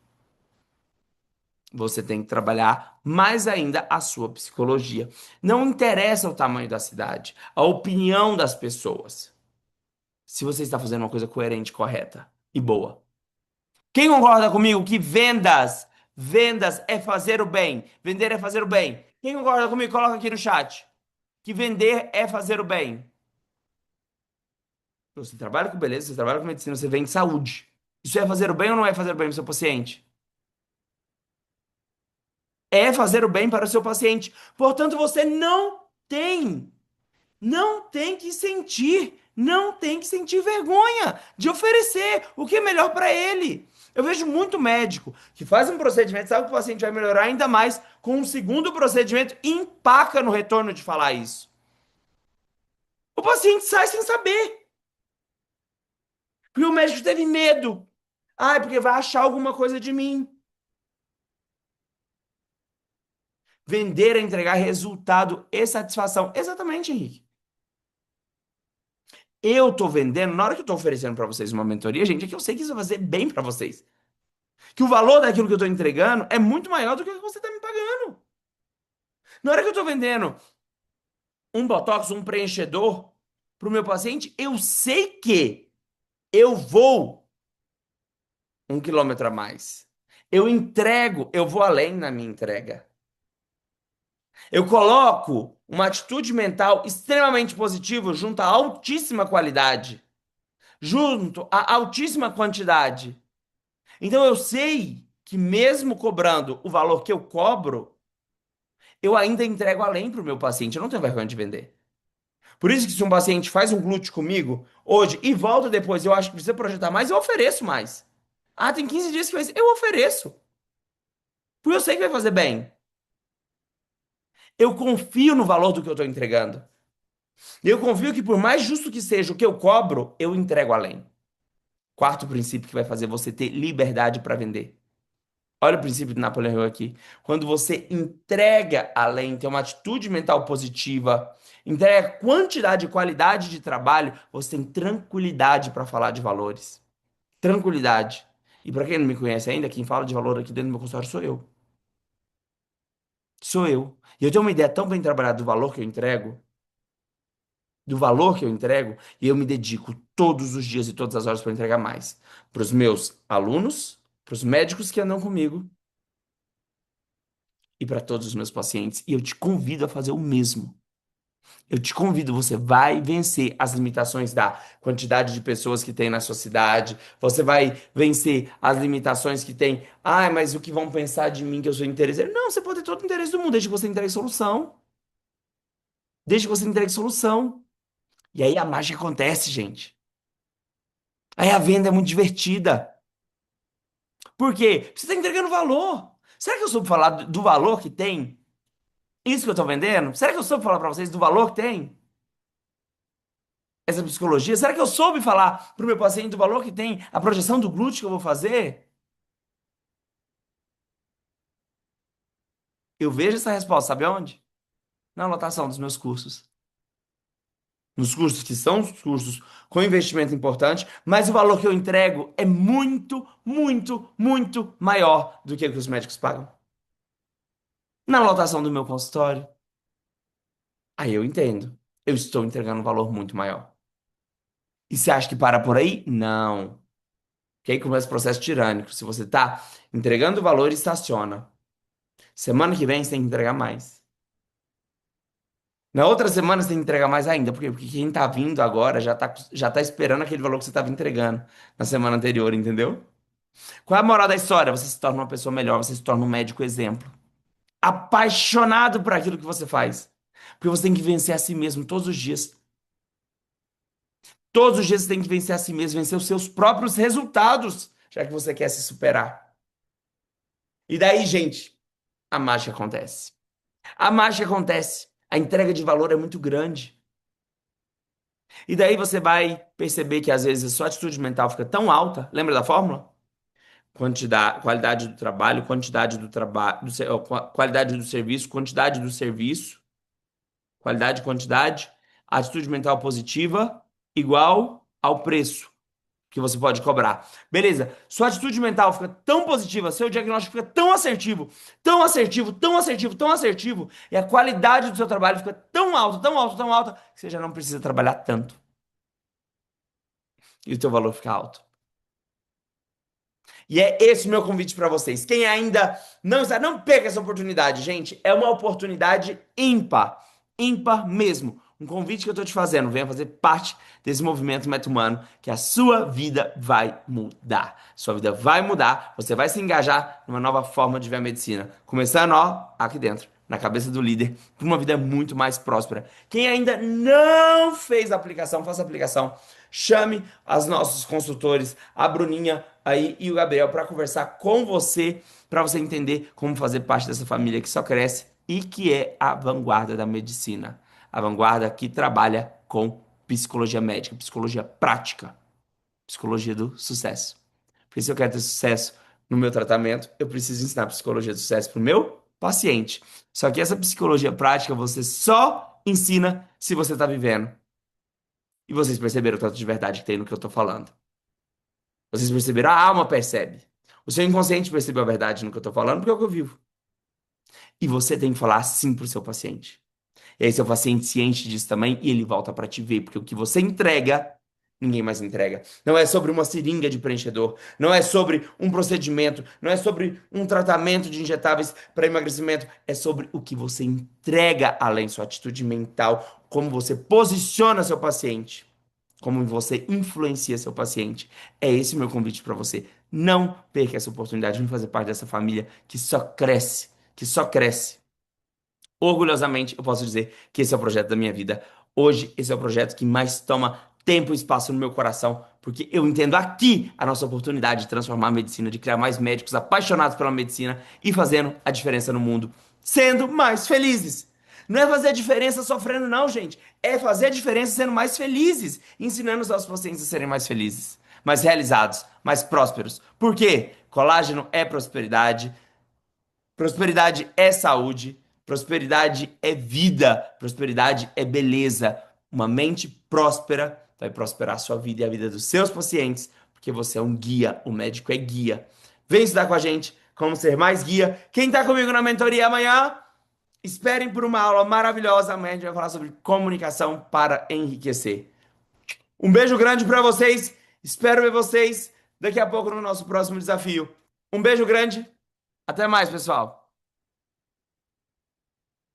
você tem que trabalhar mais ainda a sua psicologia. Não interessa o tamanho da cidade, a opinião das pessoas, se você está fazendo uma coisa coerente, correta e boa. Quem concorda comigo que vendas é fazer o bem, vender é fazer o bem? Quem concorda comigo, coloca aqui no chat. Que vender é fazer o bem. Você trabalha com beleza, você trabalha com medicina, você vende saúde. Isso é fazer o bem ou não é fazer o bem para o seu paciente? É fazer o bem para o seu paciente. Portanto, você não tem que sentir vergonha de oferecer o que é melhor para ele. Eu vejo muito médico que faz um procedimento, sabe que o paciente vai melhorar ainda mais com um segundo procedimento e empaca no retorno de falar isso. O paciente sai sem saber, porque o médico teve medo. Ah, é porque vai achar alguma coisa de mim. Vender é entregar resultado e satisfação. Exatamente, Henrique. Eu tô vendendo, na hora que eu tô oferecendo para vocês uma mentoria, gente, é que eu sei que isso vai fazer bem para vocês. Que o valor daquilo que eu tô entregando é muito maior do que o que você tá me pagando. Na hora que eu tô vendendo um botox, um preenchedor pro meu paciente, eu sei que eu vou 1 quilômetro a mais. Eu entrego, eu vou além na minha entrega. Eu coloco uma atitude mental extremamente positiva junto a altíssima qualidade, junto a altíssima quantidade. Então eu sei que mesmo cobrando o valor que eu cobro, eu ainda entrego além para o meu paciente. Eu não tenho vergonha de vender. Por isso que se um paciente faz um glúteo comigo hoje e volta depois, eu acho que precisa projetar mais, eu ofereço mais. Ah, tem 15 dias que fez, eu ofereço. Porque eu sei que vai fazer bem. Eu confio no valor do que eu estou entregando. E eu confio que por mais justo que seja o que eu cobro, eu entrego além. Quarto princípio que vai fazer você ter liberdade para vender. Olha o princípio de Napoleão Hill aqui. Quando você entrega além, tem uma atitude mental positiva, entrega quantidade e qualidade de trabalho, você tem tranquilidade para falar de valores. Tranquilidade. E para quem não me conhece ainda, quem fala de valor aqui dentro do meu consultório sou eu. Sou eu. E eu tenho uma ideia tão bem trabalhada do valor que eu entrego, e eu me dedico todos os dias e todas as horas para entregar mais. Para os meus alunos, para os médicos que andam comigo e para todos os meus pacientes. E eu te convido a fazer o mesmo. Eu te convido, você vai vencer as limitações da quantidade de pessoas que tem na sua cidade. Você vai vencer as limitações que tem. Ah, mas o que vão pensar de mim que eu sou interesseiro? Não, você pode ter todo o interesse do mundo, desde que você entregue solução. Desde que você entregue solução. E aí a mágica acontece, gente. Aí a venda é muito divertida. Por quê? Você está entregando valor. Será que eu soube falar do valor que tem isso que eu estou vendendo? Será que eu soube falar para vocês do valor que tem essa psicologia? Será que eu soube falar para o meu paciente do valor que tem a projeção do glúteo que eu vou fazer? Eu vejo essa resposta, sabe onde? Na lotação dos meus cursos. Nos cursos que são os cursos com investimento importante, mas o valor que eu entrego é muito, muito, muito maior do que o que os médicos pagam. Na lotação do meu consultório. Aí eu entendo. Eu estou entregando um valor muito maior. E você acha que para por aí? Não. Que aí começa o processo tirânico. Se você está entregando o valor, estaciona. Semana que vem você tem que entregar mais. Na outra semana você tem que entregar mais ainda. Por quê? Porque quem está vindo agora já tá esperando aquele valor que você estava entregando na semana anterior, entendeu? Qual é a moral da história? Você se torna uma pessoa melhor, você se torna um médico exemplo. Apaixonado por aquilo que você faz. Porque você tem que vencer a si mesmo todos os dias. Todos os dias você tem que vencer a si mesmo, vencer os seus próprios resultados, já que você quer se superar. E daí, gente, a mágica acontece. A mágica acontece. A entrega de valor é muito grande. E daí você vai perceber que às vezes a sua atitude mental fica tão alta. Lembra da fórmula? Quantidade, qualidade do trabalho, quantidade do trabalho, qualidade do serviço, quantidade do serviço, qualidade, quantidade, atitude mental positiva igual ao preço que você pode cobrar. Beleza? Sua atitude mental fica tão positiva, seu diagnóstico fica tão assertivo, tão assertivo, tão assertivo, tão assertivo, e a qualidade do seu trabalho fica tão alta, tão alta, tão alta, que você já não precisa trabalhar tanto. E o seu valor fica alto. E é esse o meu convite para vocês. Quem ainda não está, não perca essa oportunidade, gente. É uma oportunidade ímpar. Ímpar mesmo. Um convite que eu estou te fazendo. Venha fazer parte desse movimento Meta Humano, que a sua vida vai mudar. Sua vida vai mudar. Você vai se engajar numa nova forma de ver a medicina. Começando, ó, aqui dentro, na cabeça do líder, para uma vida muito mais próspera. Quem ainda não fez a aplicação, faça a aplicação. Chame os nossos consultores, a Bruninha aí e o Gabriel para conversar com você, para você entender como fazer parte dessa família que só cresce e que é a vanguarda da medicina. A vanguarda que trabalha com psicologia médica, psicologia prática, psicologia do sucesso. Porque se eu quero ter sucesso no meu tratamento, eu preciso ensinar psicologia do sucesso para o meu paciente. Só que essa psicologia prática você só ensina se você está vivendo. E vocês perceberam o tanto de verdade que tem no que eu tô falando. Vocês perceberam? A alma percebe. O seu inconsciente percebeu a verdade no que eu tô falando, porque é o que eu vivo. E você tem que falar assim pro seu paciente. E aí seu paciente se enche disso também e ele volta pra te ver, porque o que você entrega, ninguém mais entrega. Não é sobre uma seringa de preenchedor, não é sobre um procedimento, não é sobre um tratamento de injetáveis para emagrecimento, é sobre o que você entrega além sua atitude mental, como você posiciona seu paciente. Como você influencia seu paciente. É esse o meu convite para você. Não perca essa oportunidade de fazer parte dessa família que só cresce, que só cresce. Orgulhosamente, eu posso dizer que esse é o projeto da minha vida. Hoje, esse é o projeto que mais toma tempo e espaço no meu coração, porque eu entendo aqui a nossa oportunidade de transformar a medicina, de criar mais médicos apaixonados pela medicina e fazendo a diferença no mundo, sendo mais felizes. Não é fazer a diferença sofrendo, não, gente. É fazer a diferença sendo mais felizes, ensinando os nossos pacientes a serem mais felizes, mais realizados, mais prósperos. Por quê? Colágeno é prosperidade, prosperidade é saúde, prosperidade é vida, prosperidade é beleza. Uma mente próspera vai prosperar a sua vida e a vida dos seus pacientes, porque você é um guia, o médico é guia. Vem estudar com a gente, como ser mais guia. Quem está comigo na mentoria amanhã? Esperem por uma aula maravilhosa. Amanhã a gente vai falar sobre comunicação para enriquecer. Um beijo grande para vocês. Espero ver vocês daqui a pouco no nosso próximo desafio. Um beijo grande. Até mais, pessoal.